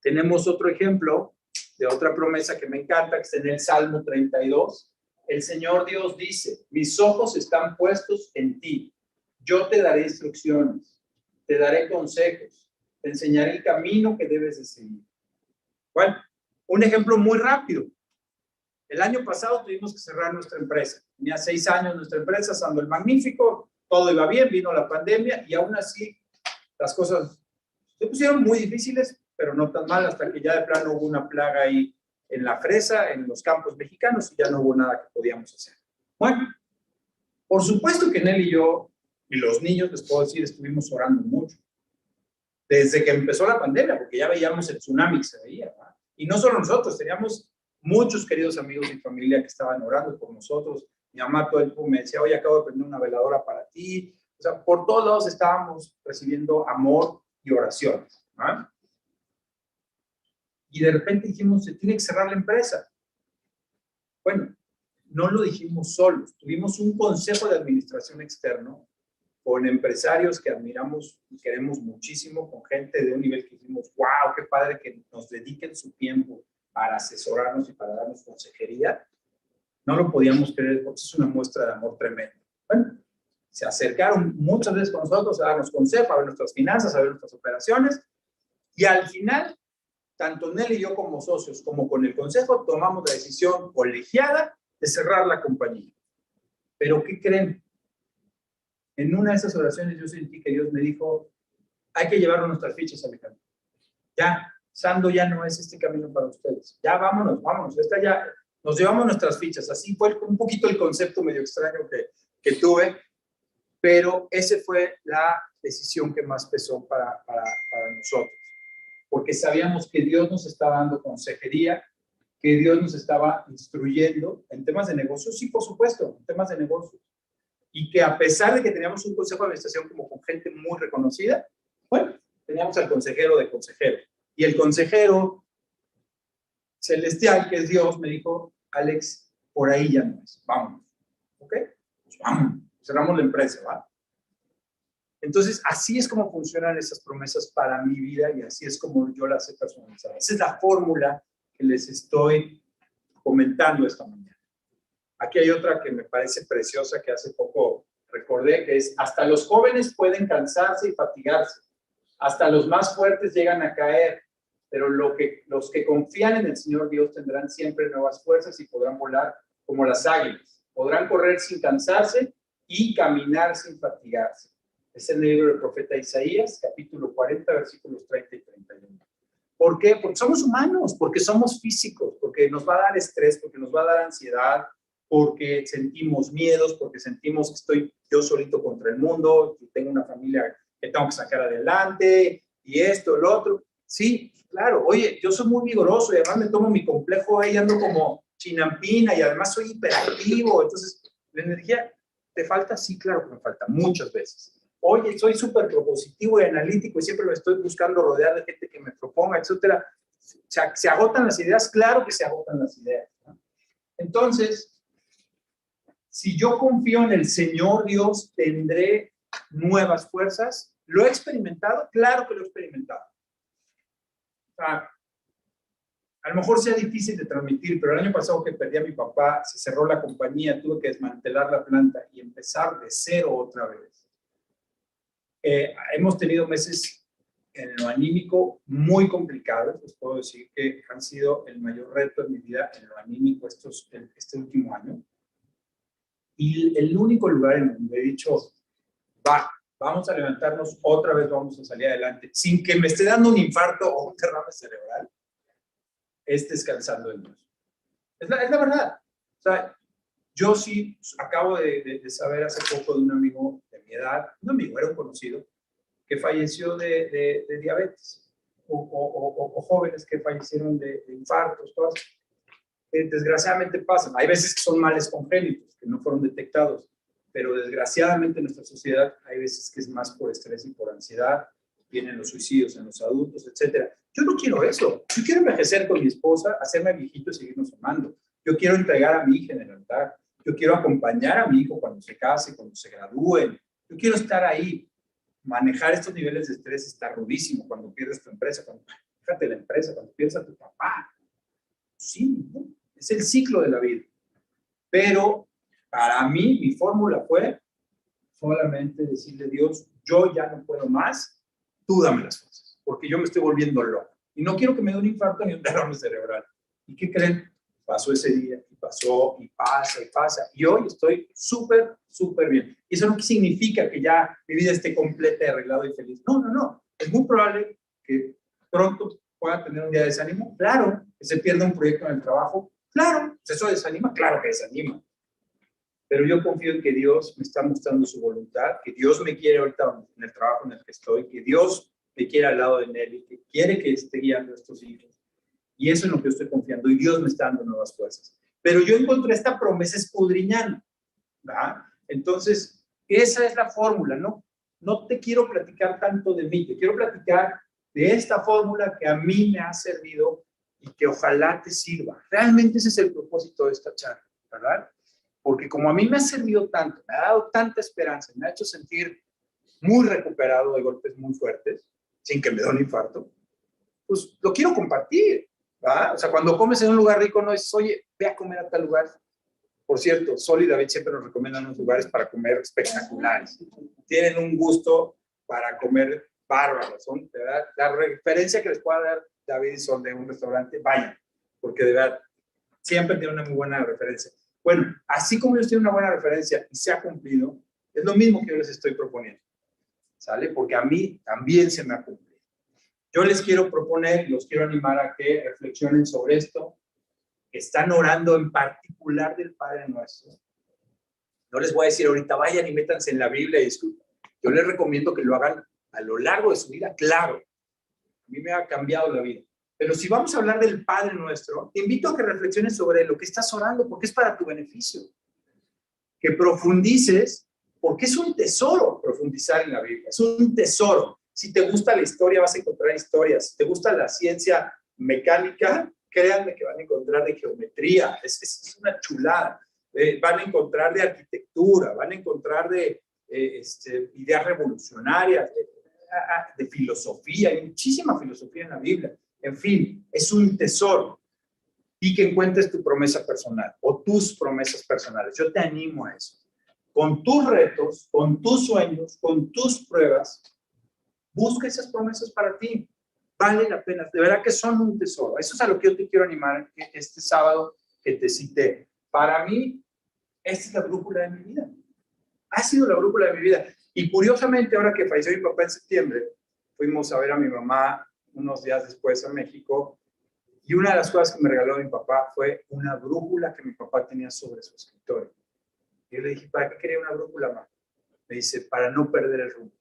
Tenemos otro ejemplo de otra promesa que me encanta, que está en el Salmo 32. El Señor Dios dice, mis ojos están puestos en ti, yo te daré instrucciones, te daré consejos, te enseñaré el camino que debes de seguir. Bueno, un ejemplo muy rápido. El año pasado tuvimos que cerrar nuestra empresa. Tenía 6 años nuestra empresa, Sando el Magnífico, todo iba bien, vino la pandemia y aún así las cosas se pusieron muy difíciles, pero no tan mal, hasta que ya de plano hubo una plaga ahí en la fresa, en los campos mexicanos, y ya no hubo nada que podíamos hacer. Bueno, por supuesto que Nel y yo Y los niños, les puedo decir, estuvimos orando mucho. Desde que empezó la pandemia, porque ya veíamos el tsunami que se veía, ¿verdad? Y no solo nosotros, teníamos muchos queridos amigos y familia que estaban orando por nosotros. Mi mamá todo el tiempo me decía, oye, acabo de prender una veladora para ti. O sea, por todos lados estábamos recibiendo amor y oraciones, ¿verdad? Y de repente dijimos, se tiene que cerrar la empresa. Bueno, no lo dijimos solos. Tuvimos un consejo de administración externo con empresarios que admiramos y queremos muchísimo, con gente de un nivel que dijimos, wow, qué padre que nos dediquen su tiempo para asesorarnos y para darnos consejería. No lo podíamos creer porque es una muestra de amor tremendo. Bueno, se acercaron muchas veces con nosotros a darnos consejos, a ver nuestras finanzas, a ver nuestras operaciones, y al final, tanto Nelly y yo como socios, como con el consejo, tomamos la decisión colegiada de cerrar la compañía. Pero ¿qué creen? En una de esas oraciones yo sentí que Dios me dijo, hay que llevar nuestras fichas, Alejandro. Ya, Sando ya no es este camino para ustedes. Ya vámonos, vámonos. Esta ya, nos llevamos nuestras fichas. Así fue un poquito el concepto medio extraño que tuve, pero esa fue la decisión que más pesó para nosotros. Porque sabíamos que Dios nos estaba dando consejería, que Dios nos estaba instruyendo en temas de negocios, sí, por supuesto, en temas de negocios. Y que a pesar de que teníamos un consejo de administración como con gente muy reconocida, bueno, teníamos al consejero de consejero. Y el consejero celestial, que es Dios, me dijo, Alex, por ahí ya no es, vámonos. ¿Ok? Pues vámonos, cerramos la empresa, ¿va? Entonces, así es como funcionan esas promesas para mi vida y así es como yo las he personalizado. Esa es la fórmula que les estoy comentando esta mañana. Aquí hay otra que me parece preciosa que hace poco recordé, que es, hasta los jóvenes pueden cansarse y fatigarse, hasta los más fuertes llegan a caer, pero los que confían en el Señor Dios tendrán siempre nuevas fuerzas y podrán volar como las águilas, podrán correr sin cansarse y caminar sin fatigarse. Es el libro del profeta Isaías, capítulo 40, versículos 30 y 31. ¿Por qué? Porque somos humanos, porque somos físicos, porque nos va a dar estrés, porque nos va a dar ansiedad, porque sentimos miedos, porque sentimos que estoy yo solito contra el mundo, que tengo una familia que tengo que sacar adelante, y esto, el otro. Sí, claro, oye, yo soy muy vigoroso y además me tomo mi complejo y ando como chinampina y además soy hiperactivo, entonces la energía, ¿te falta? Sí, claro que me falta, muchas veces. Oye, soy súper propositivo y analítico y siempre me estoy buscando rodear de gente que me proponga, etcétera. ¿Se agotan las ideas? Claro que se agotan las ideas, ¿no? Entonces, si yo confío en el Señor Dios, tendré nuevas fuerzas. ¿Lo he experimentado? Claro que lo he experimentado. O sea, a lo mejor sea difícil de transmitir, pero el año pasado que perdí a mi papá, se cerró la compañía, tuve que desmantelar la planta y empezar de cero otra vez. Hemos tenido meses en lo anímico muy complicados. Les puedo decir que han sido el mayor reto de mi vida en lo anímico este último año. Y el único lugar en donde he dicho, vamos a levantarnos otra vez, vamos a salir adelante, sin que me esté dando un infarto o un derrame cerebral, es descansando en Dios. Es la verdad. O sea, yo sí acabo de saber hace poco de un amigo de mi edad, un amigo, era un conocido, que falleció de diabetes, o jóvenes que fallecieron de infartos, todas. Desgraciadamente pasan. Hay veces que son males congénitos, que no fueron detectados, pero desgraciadamente en nuestra sociedad hay veces que es más por estrés y por ansiedad, vienen los suicidios en los adultos, etc. Yo no quiero eso. Yo quiero envejecer con mi esposa, hacerme viejito y seguirnos amando. Yo quiero entregar a mi hija en el altar. Yo quiero acompañar a mi hijo cuando se case, cuando se gradúen. Yo quiero estar ahí. Manejar estos niveles de estrés está rudísimo cuando pierdes tu empresa, fíjate la empresa, cuando pierdes a tu papá. Sí, ¿no? Es el ciclo de la vida. Pero para mí, mi fórmula fue solamente decirle a Dios, yo ya no puedo más, tú dame las fuerzas, porque yo me estoy volviendo loco. Y no quiero que me dé un infarto ni un derrame cerebral. ¿Y qué creen? Pasó ese día, y pasó, y pasa, y pasa. Y hoy estoy súper, súper bien. Y eso no significa que ya mi vida esté completa, arreglada y feliz. No, no, no. Es muy probable que pronto pueda tener un día de desánimo. Claro, que se pierda un proyecto en el trabajo. Claro, eso desanima. Claro que desanima. pero yo confío en que Dios me está mostrando su voluntad, que Dios me quiere ahorita en el trabajo en el que estoy, que Dios me quiere al lado de Nelly, que quiere que esté guiando a estos hijos. Y eso es en lo que yo estoy confiando, y Dios me está dando nuevas fuerzas. Pero yo encontré esta promesa escudriñando, ¿verdad? Entonces, esa es la fórmula, ¿no? No te quiero platicar tanto de mí, te quiero platicar de esta fórmula que a mí me ha servido y que ojalá te sirva. Realmente ese es el propósito de esta charla, ¿verdad? Porque como a mí me ha servido tanto, me ha dado tanta esperanza, me ha hecho sentir muy recuperado de golpes muy fuertes, sin que me dé un infarto, pues lo quiero compartir, ¿verdad? O sea, cuando comes en un lugar rico no es, oye, ve a comer a tal lugar. Por cierto, Sol y David siempre nos recomiendan unos lugares para comer espectaculares. Tienen un gusto para comer bárbaro. Son, de verdad, la referencia que les pueda dar David y Sol de un restaurante, vayan, porque de verdad, siempre tienen una muy buena referencia. Bueno, así como ellos tienen una buena referencia y se ha cumplido, es lo mismo que yo les estoy proponiendo, ¿sale? Porque a mí también se me ha cumplido. Yo les quiero proponer, los quiero animar a que reflexionen sobre esto, que están orando en particular del Padre Nuestro. No les voy a decir ahorita, vayan y métanse en la Biblia y escuchen. Yo les recomiendo que lo hagan a lo largo de su vida, claro. A mí me ha cambiado la vida. Pero si vamos a hablar del Padre Nuestro, te invito a que reflexiones sobre lo que estás orando, porque es para tu beneficio. Que profundices, porque es un tesoro profundizar en la Biblia. Es un tesoro. Si te gusta la historia, vas a encontrar historias. Si te gusta la ciencia mecánica, créanme que van a encontrar de geometría. Es una chulada. Van a encontrar de arquitectura, van a encontrar de ideas revolucionarias, de filosofía. Hay muchísima filosofía en la Biblia. En fin, es un tesoro. Y que encuentres tu promesa personal o tus promesas personales. Yo te animo a eso. Con tus retos, con tus sueños, con tus pruebas, busca esas promesas para ti. Vale la pena. De verdad que son un tesoro. Eso es a lo que yo te quiero animar este sábado que te cité. Para mí, esta es la brújula de mi vida. Ha sido la brújula de mi vida. Y curiosamente, ahora que falleció mi papá en septiembre, fuimos a ver a mi mamá unos días después a México. Y una de las cosas que me regaló mi papá fue una brújula que mi papá tenía sobre su escritorio. Y yo le dije, ¿para qué quería una brújula, mamá? Me dice, para no perder el rumbo.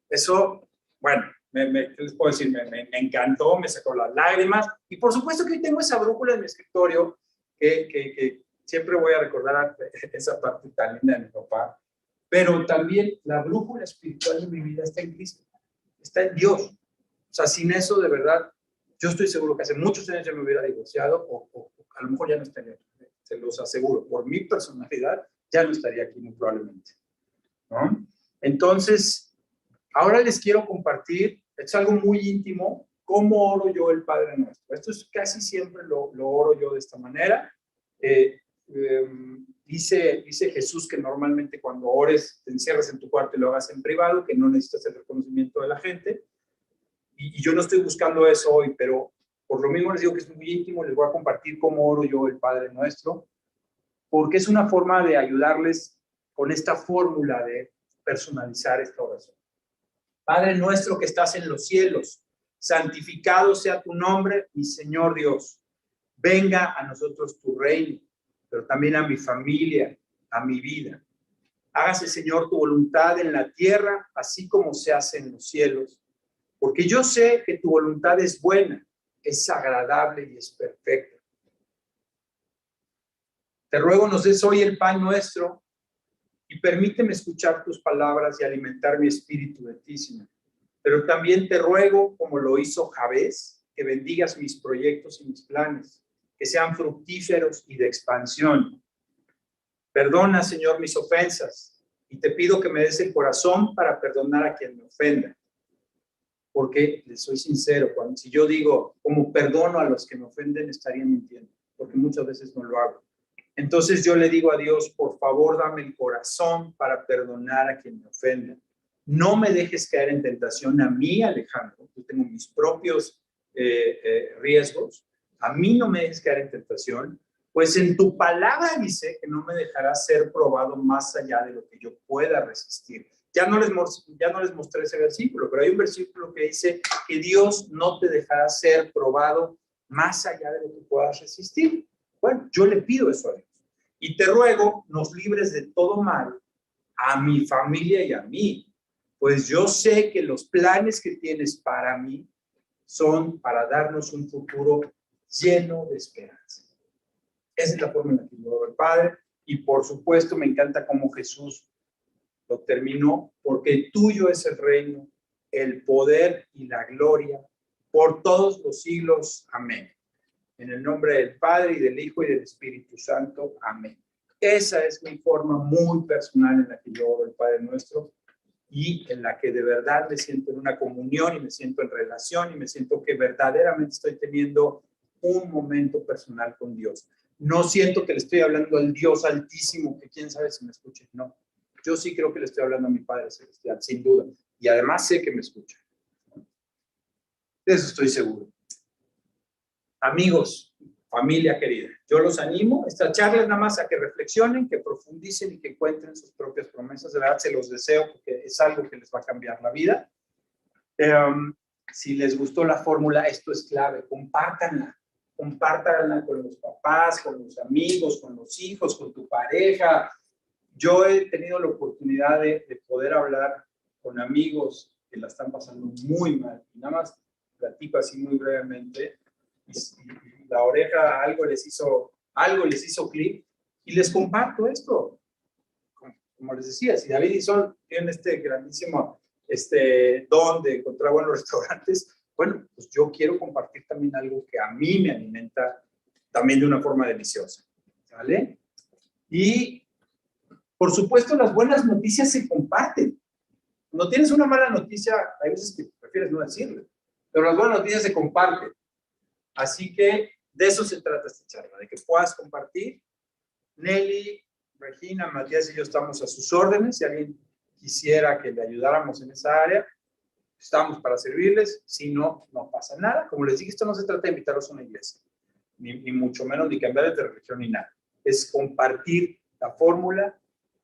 Eso, bueno, ¿qué les puedo decir? Me encantó, me sacó las lágrimas. Y por supuesto que hoy tengo esa brújula en mi escritorio que siempre voy a recordar esa parte tan linda de mi papá. Pero también la brújula espiritual de mi vida está en Cristo, está en Dios. O sea, sin eso, de verdad, yo estoy seguro que hace muchos años ya me hubiera divorciado o a lo mejor ya no estaría, se los aseguro, por mi personalidad, ya no estaría aquí muy probablemente, ¿no? Entonces, ahora les quiero compartir, es algo muy íntimo, cómo oro yo el Padre Nuestro. Esto es casi siempre lo oro yo de esta manera. Dice Jesús que normalmente cuando ores te encierras en tu cuarto y lo hagas en privado, que no necesitas el reconocimiento de la gente. Y yo no estoy buscando eso hoy, pero por lo mismo les digo que es muy íntimo, les voy a compartir cómo oro yo el Padre Nuestro, porque es una forma de ayudarles con esta fórmula de personalizar esta oración. Padre nuestro que estás en los cielos, santificado sea tu nombre, mi Señor Dios. Venga a nosotros tu reino, pero también a mi familia, a mi vida. Hágase, Señor, tu voluntad en la tierra, así como se hace en los cielos. Porque yo sé que tu voluntad es buena, es agradable y es perfecta. Te ruego nos des hoy el pan nuestro y permíteme escuchar tus palabras y alimentar mi espíritu de ti, Señor. Pero también te ruego, como lo hizo Jabez, que bendigas mis proyectos y mis planes, que sean fructíferos y de expansión. Perdona, Señor, mis ofensas y te pido que me des el corazón para perdonar a quien me ofenda. Porque, les soy sincero, si yo digo, como perdono a los que me ofenden, estaría mintiendo, porque muchas veces no lo hago. Entonces yo le digo a Dios, por favor, dame el corazón para perdonar a quien me ofenda. No me dejes caer en tentación a mí, Alejandro. Yo tengo mis propios riesgos. A mí no me dejes caer en tentación, pues en tu palabra dice que no me dejarás ser probado más allá de lo que yo pueda resistir. Ya no les mostré ese versículo, pero hay un versículo que dice que Dios no te dejará ser probado más allá de lo que puedas resistir. Bueno, yo le pido eso a Dios. Y te ruego, nos libres de todo mal, a mi familia y a mí, pues yo sé que los planes que tienes para mí son para darnos un futuro lleno de esperanza. Esa es la forma en la que yo veo al Padre, y por supuesto me encanta cómo Jesús lo terminó, porque tuyo es el reino, el poder y la gloria por todos los siglos. Amén. En el nombre del Padre, y del Hijo, y del Espíritu Santo. Amén. Esa es mi forma muy personal en la que yo oro el Padre Nuestro, y en la que de verdad me siento en una comunión, y me siento en relación, y me siento que verdaderamente estoy teniendo un momento personal con Dios. No siento que le estoy hablando al Dios altísimo, que quién sabe si me escuche. No, yo sí creo que le estoy hablando a mi Padre Celestial, sin duda. Y además sé que me escucha. De eso estoy seguro. Amigos, familia querida, yo los animo. Esta charla es nada más a que reflexionen, que profundicen y que encuentren sus propias promesas. De verdad se los deseo, porque es algo que les va a cambiar la vida. Si les gustó la fórmula, esto es clave, compártanla. Compártanla con los papás, con los amigos, con los hijos, con tu pareja. Yo he tenido la oportunidad de poder hablar con amigos que la están pasando muy mal. Y nada más platico así muy brevemente. Y la oreja algo les hizo clic, y les comparto esto. Como les decía, si David y Sol tienen este grandísimo don de encontrar buenos restaurantes, bueno, pues yo quiero compartir también algo que a mí me alimenta también de una forma deliciosa, ¿vale? Y, por supuesto, las buenas noticias se comparten. Cuando tienes una mala noticia, hay veces que prefieres no decirle, pero las buenas noticias se comparten. Así que de eso se trata esta charla, de que puedas compartir. Nelly, Regina, Matías y yo estamos a sus órdenes. Si alguien quisiera que le ayudáramos en esa área, estamos para servirles. Si no, no pasa nada. Como les dije, esto no se trata de invitarlos a una iglesia, ni mucho menos ni cambiarles de religión ni nada. Es compartir la fórmula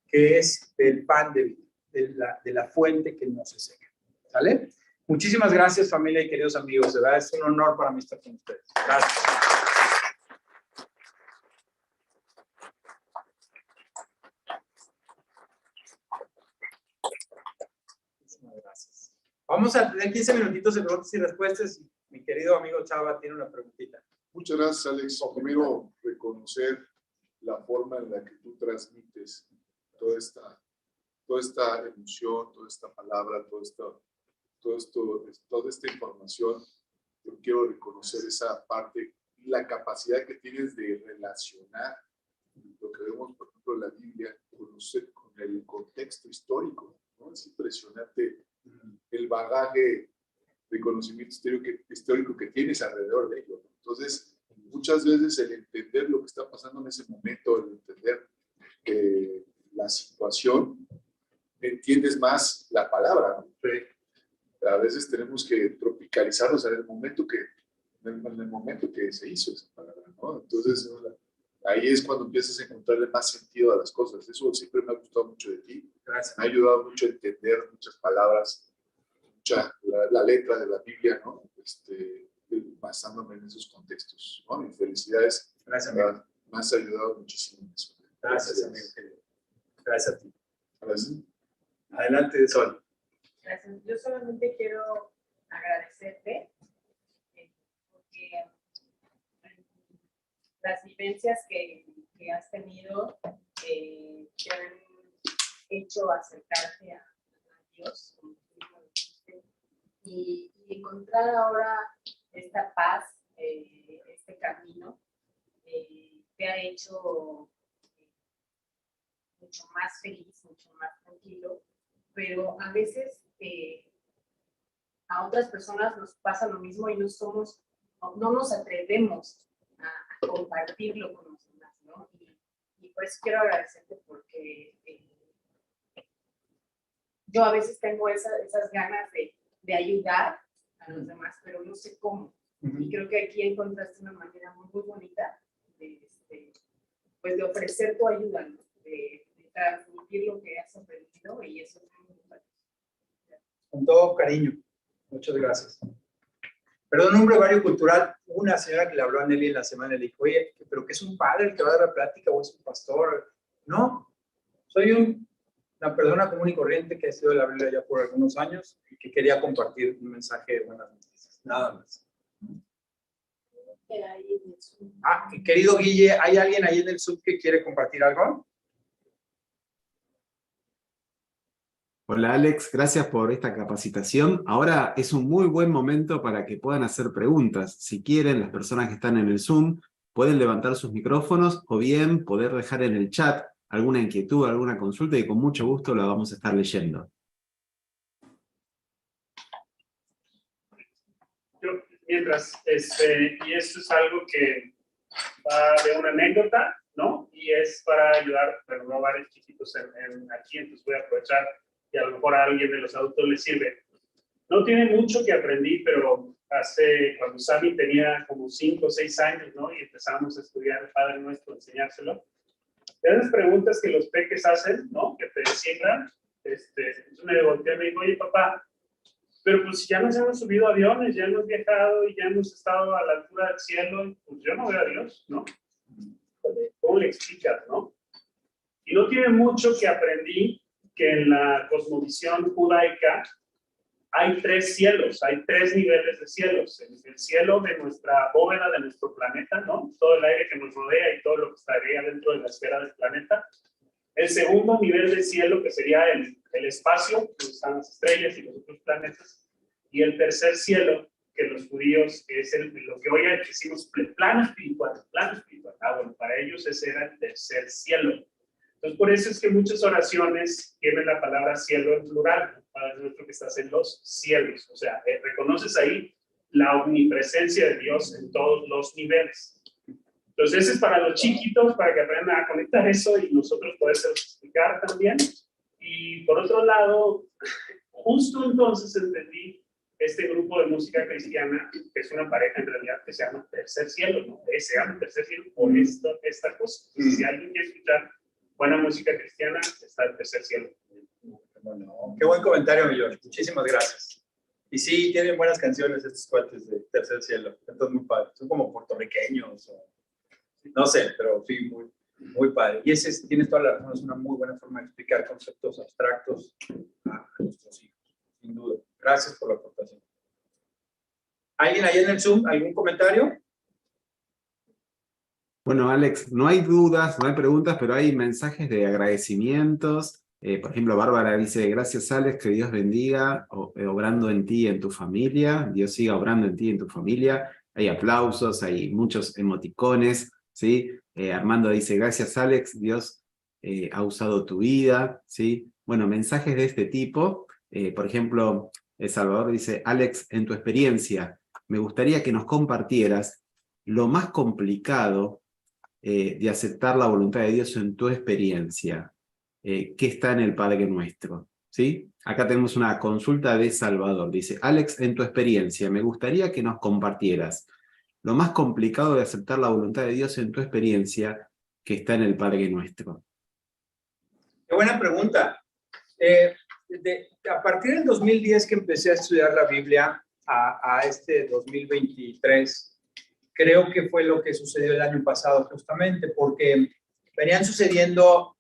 que es del pan de vida, de la fuente que no se seca. ¿Sale? Muchísimas gracias, familia y queridos amigos. De verdad, es un honor para mí estar con ustedes. Gracias. Muchísimas gracias. Vamos a tener 15 minutitos de preguntas y respuestas. Mi querido amigo Chava tiene una preguntita.
Muchas gracias, Alex. Primero, reconocer la forma en la que tú transmites toda esta emoción, toda esta palabra, toda esta información. Yo quiero reconocer esa parte, la capacidad que tienes de relacionar lo que vemos, por ejemplo, en la Biblia, con el contexto histórico, ¿no? Es impresionante el bagaje de conocimiento histórico que tienes alrededor de ello. Entonces, muchas veces el entender lo que está pasando en ese momento, el entender la situación, entiendes más la palabra, ¿no? A veces tenemos que tropicalizarnos en el momento que se hizo esa palabra, ¿no? Entonces, ahí es cuando empiezas a encontrarle más sentido a las cosas. Eso siempre me ha gustado mucho de ti.
Gracias.
Me ha ayudado mucho a entender muchas palabras, la letra de la Biblia, ¿no? Basándome en esos contextos, ¿no? Y felicidades.
Gracias, amigo.
Me has ayudado muchísimo en eso.
Gracias, amigo. Gracias a ti.
Gracias.
Adelante, Sol.
Gracias. Yo solamente quiero agradecerte porque las vivencias que has tenido te han hecho acercarte a Dios y encontrar ahora esta paz, este camino, te ha hecho mucho más feliz, mucho más tranquilo, pero a veces a otras personas nos pasa lo mismo y no nos atrevemos a compartirlo con los demás, ¿no? Y por eso quiero agradecerte porque yo a veces tengo esas ganas de ayudar a los demás, pero no sé cómo. Y creo que aquí encontraste una manera muy, muy bonita de ofrecer tu ayuda, ¿no? De transmitir lo que has aprendido, y eso es muy importante.
Con todo cariño. Muchas gracias. Perdón, un brevario cultural. Una señora que le habló a Nelly en la semana le dijo, oye, ¿pero qué es un padre el que va a dar la plática o es un pastor? No, soy una persona común y corriente que ha estudiado la Biblia ya por algunos años y que quería compartir un mensaje de buenas noticias, nada más. Querido Guille, ¿hay alguien ahí en el Zoom que quiere compartir algo?
Hola Alex, gracias por esta capacitación. Ahora es un muy buen momento para que puedan hacer preguntas. Si quieren, las personas que están en el Zoom pueden levantar sus micrófonos o bien poder dejar en el chat alguna inquietud, alguna consulta y con mucho gusto la vamos a estar leyendo.
Mientras, y esto es algo que va de una anécdota, ¿no? Y es para ayudar, bueno, no varios chiquitos aquí, entonces voy a aprovechar y a lo mejor a alguien de los adultos le sirve. No tiene mucho que aprendí, pero cuando Sammy tenía como 5 o 6 años, ¿no? Y empezamos a estudiar el Padre Nuestro, enseñárselo. De esas preguntas que los peques hacen, ¿no? Que te siembran, entonces me volteé y me dijo, oye papá, pero pues ya nos hemos subido a aviones, ya hemos viajado y ya hemos estado a la altura del cielo, pues yo no veo a Dios, ¿no? ¿Cómo le explicas, no? Y no tiene mucho que aprendí que en la cosmovisión judaica hay 3 cielos, hay 3 niveles de cielos. El cielo de nuestra bóveda, de nuestro planeta, ¿no? Todo el aire que nos rodea y todo lo que estaría dentro de la esfera del planeta. El segundo nivel de cielo, que sería el espacio, donde están las estrellas y los otros planetas. Y el tercer cielo, que los judíos es lo que hoy decimos plano espiritual, plano espiritual. Bueno, para ellos ese era el tercer cielo. Entonces, por eso es que muchas oraciones tienen la palabra cielo en plural, Padre nuestro que estás en los cielos. O sea, reconoces ahí la omnipresencia de Dios en todos los niveles. Entonces, ese es para los chiquitos, para que aprendan a conectar eso y nosotros podemos explicar también. Y por otro lado, justo entonces entendí este grupo de música cristiana, que es una pareja en realidad que se llama Tercer Cielo, ¿no? Se llama Tercer Cielo por esta cosa. Entonces, si alguien quiere escuchar buena música cristiana, está el Tercer Cielo.
Bueno, qué buen comentario, Millón. Muchísimas gracias. Y sí, tienen buenas canciones estos cuates de Tercer Cielo. Entonces, muy padre. Son como puertorriqueños o no sé, pero sí, muy, muy padre. Y tienes toda la razón, es una muy buena forma de explicar conceptos abstractos a nuestros hijos, sin duda. Gracias por la aportación. ¿Alguien ahí en el Zoom? ¿Algún comentario?
Bueno, Alex, no hay dudas, no hay preguntas, pero hay mensajes de agradecimientos. Por ejemplo, Bárbara dice, gracias Alex, que Dios bendiga, obrando en ti y en tu familia. Dios siga obrando en ti y en tu familia. Hay aplausos, hay muchos emoticones. ¿Sí? Armando dice, gracias Alex, Dios ha usado tu vida, ¿sí? Bueno, mensajes de este tipo. Por ejemplo, El Salvador dice, Alex, en tu experiencia, me gustaría que nos compartieras lo más complicado de aceptar la voluntad de Dios en tu experiencia, que está en el Padre Nuestro, ¿sí? Acá tenemos una consulta de Salvador. Dice, Alex, en tu experiencia, me gustaría que nos compartieras lo más complicado de aceptar la voluntad de Dios en tu experiencia que está en el Padre Nuestro.
Qué buena pregunta. A partir del 2010 que empecé a estudiar la Biblia a este 2023, creo que fue lo que sucedió el año pasado justamente, porque venían sucediendo,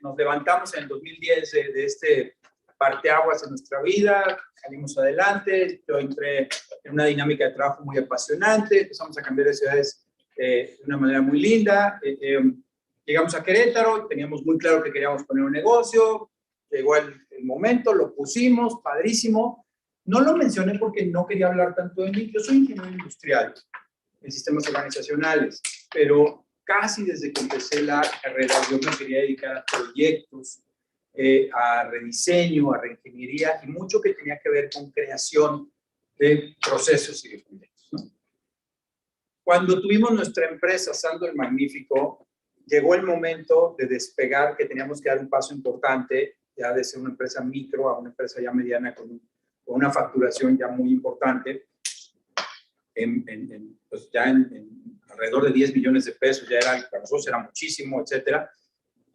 nos levantamos en el 2010 de este parteaguas en nuestra vida, salimos adelante, yo entré en una dinámica de trabajo muy apasionante, empezamos a cambiar de ciudades de una manera muy linda, llegamos a Querétaro, teníamos muy claro que queríamos poner un negocio, llegó el momento, lo pusimos, padrísimo. No lo mencioné porque no quería hablar tanto de mí, yo soy ingeniero industrial en sistemas organizacionales, pero casi desde que empecé la carrera yo me quería dedicar a proyectos, a rediseño, a reingeniería y mucho que tenía que ver con creación de procesos y de proyectos, ¿no? Cuando tuvimos nuestra empresa Sando el Magnífico, llegó el momento de despegar, que teníamos que dar un paso importante, ya de ser una empresa micro a una empresa ya mediana con una facturación ya muy importante, pues ya en alrededor de 10 millones de pesos, ya era, para nosotros era muchísimo, etcétera.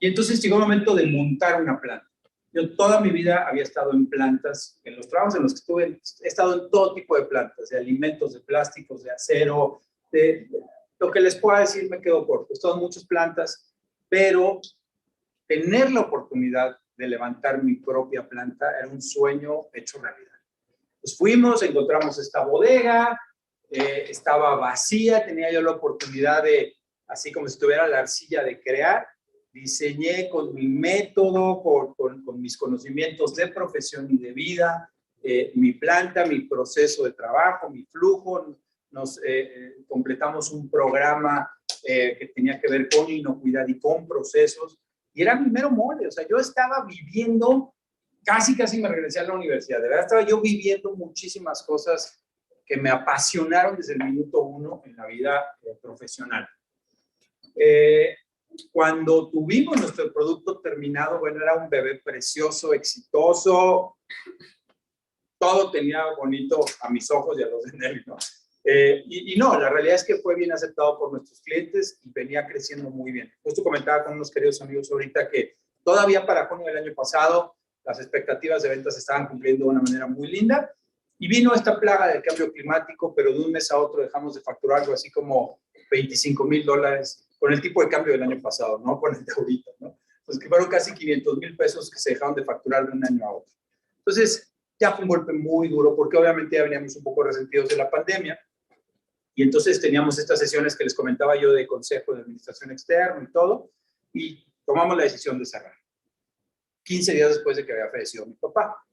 Y entonces llegó el momento de montar una planta. Yo toda mi vida había estado en plantas, en los trabajos en los que estuve, he estado en todo tipo de plantas, de alimentos, de plásticos, de acero, lo que les pueda decir me quedo corto. He estado en muchas plantas, pero tener la oportunidad de levantar mi propia planta era un sueño hecho realidad. Pues fuimos, encontramos esta bodega, estaba vacía, tenía yo la oportunidad de, así como si tuviera la arcilla de crear, diseñé con mi método, con mis conocimientos de profesión y de vida, mi planta, mi proceso de trabajo, mi flujo. Nos completamos un programa que tenía que ver con inocuidad y con procesos, y era mi mero mole. O sea, yo estaba viviendo, casi me regresé a la universidad, de verdad estaba yo viviendo muchísimas cosas que me apasionaron desde el minuto uno en la vida profesional. Cuando tuvimos nuestro producto terminado, bueno, era un bebé precioso, exitoso, todo tenía bonito a mis ojos y a los de Nelly, ¿no? Y no, la realidad es que fue bien aceptado por nuestros clientes y venía creciendo muy bien. Justo comentaba con unos queridos amigos ahorita que todavía para junio del año pasado las expectativas de ventas se estaban cumpliendo de una manera muy linda, y vino esta plaga del cambio climático, pero de un mes a otro dejamos de facturar algo así como $25,000 con el tipo de cambio del año pasado, no con el de ahorita, ¿no? Pues que fueron casi $500,000 que se dejaron de facturar de un año a otro. Entonces, ya fue un golpe muy duro, porque obviamente ya veníamos un poco resentidos de la pandemia, y entonces teníamos estas sesiones que les comentaba yo de consejo de administración externo y todo, y tomamos la decisión de cerrar. 15 días después de que había fallecido mi papá.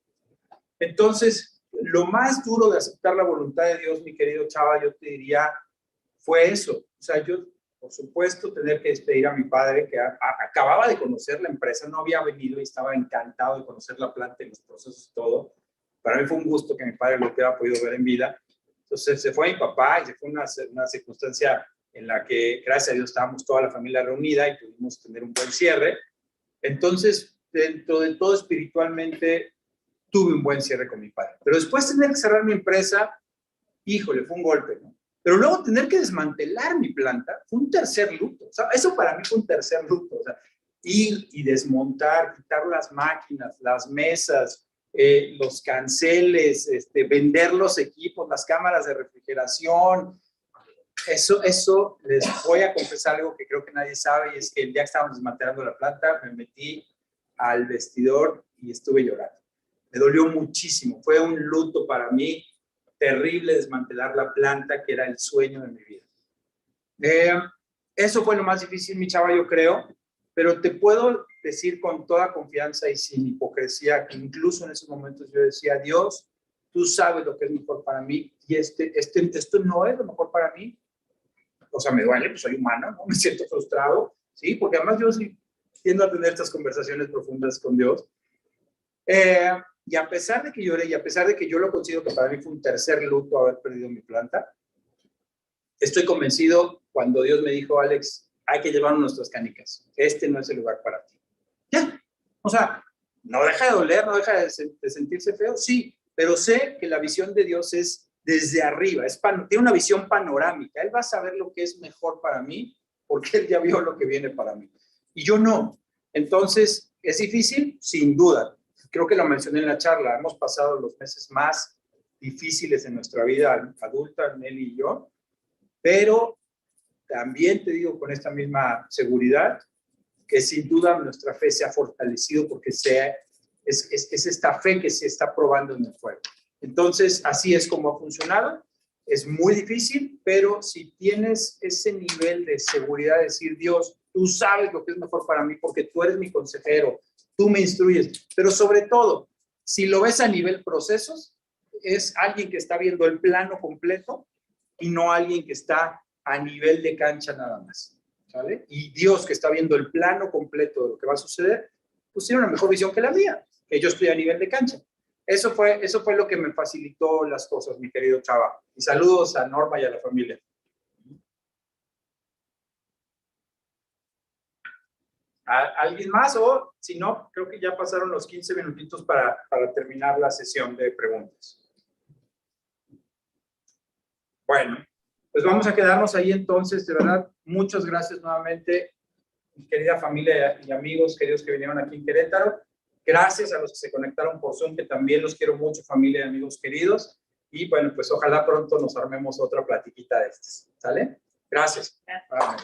Entonces, lo más duro de aceptar la voluntad de Dios, mi querido Chava, yo te diría, fue eso. O sea, yo, por supuesto, tener que despedir a mi padre, que acababa de conocer la empresa, no había venido y estaba encantado de conocer la planta y los procesos y todo. Para mí fue un gusto que mi padre lo hubiera podido ver en vida. Entonces, se fue mi papá y se fue una circunstancia en la que, gracias a Dios, estábamos toda la familia reunida y pudimos tener un buen cierre. Entonces, dentro de todo, espiritualmente, tuve un buen cierre con mi padre. Pero después tener que cerrar mi empresa, híjole, fue un golpe, ¿no? Pero luego tener que desmantelar mi planta fue un tercer luto. O sea, eso para mí fue un tercer luto. O sea, ir y desmontar, quitar las máquinas, las mesas, los canceles, vender los equipos, las cámaras de refrigeración. Eso les voy a confesar algo que creo que nadie sabe, y es que el día que estábamos desmantelando la planta, me metí al vestidor y estuve llorando. Me dolió muchísimo. Fue un luto para mí terrible desmantelar la planta, que era el sueño de mi vida. Eso fue lo más difícil, mi Chava, yo creo, pero te puedo decir con toda confianza y sin hipocresía que incluso en esos momentos yo decía, Dios, tú sabes lo que es mejor para mí, y esto no es lo mejor para mí. O sea, me duele, pues soy humano, ¿no? Me siento frustrado, ¿sí? Porque además yo sí tiendo a tener estas conversaciones profundas con Dios. Y a pesar de que lloré, y a pesar de que yo lo considero que para mí fue un tercer luto haber perdido mi planta, estoy convencido cuando Dios me dijo, Alex, hay que llevarnos nuestras canicas. Este no es el lugar para ti. Ya. O sea, no deja de doler, no deja de sentirse feo, sí, pero sé que la visión de Dios es desde arriba, tiene una visión panorámica. Él va a saber lo que es mejor para mí, porque Él ya vio lo que viene para mí. Y yo no. Entonces, ¿es difícil? Sin duda. Creo que lo mencioné en la charla, hemos pasado los meses más difíciles en nuestra vida adulta, Nelly y yo, pero también te digo con esta misma seguridad que sin duda nuestra fe se ha fortalecido, porque es esta fe que se está probando en el fuego. Entonces, así es como ha funcionado. Es muy difícil, pero si tienes ese nivel de seguridad de decir, Dios, tú sabes lo que es mejor para mí porque tú eres mi consejero, tú me instruyes, pero sobre todo, si lo ves a nivel procesos, es alguien que está viendo el plano completo y no alguien que está a nivel de cancha nada más, ¿sale? Y Dios, que está viendo el plano completo de lo que va a suceder, pues tiene una mejor visión que la mía, que yo estoy a nivel de cancha. Eso fue lo que me facilitó las cosas, mi querido Chava. Y saludos a Norma y a la familia. ¿Alguien más? O si no, creo que ya pasaron los 15 minutitos para terminar la sesión de preguntas. Bueno, pues vamos a quedarnos ahí entonces. De verdad, muchas gracias nuevamente, mi querida familia y amigos queridos que vinieron aquí en Querétaro. Gracias a los que se conectaron por Zoom, que también los quiero mucho, familia y amigos queridos. Y bueno, pues ojalá pronto nos armemos otra platiquita de estas. ¿Sale? Gracias.
Gracias.
Amén.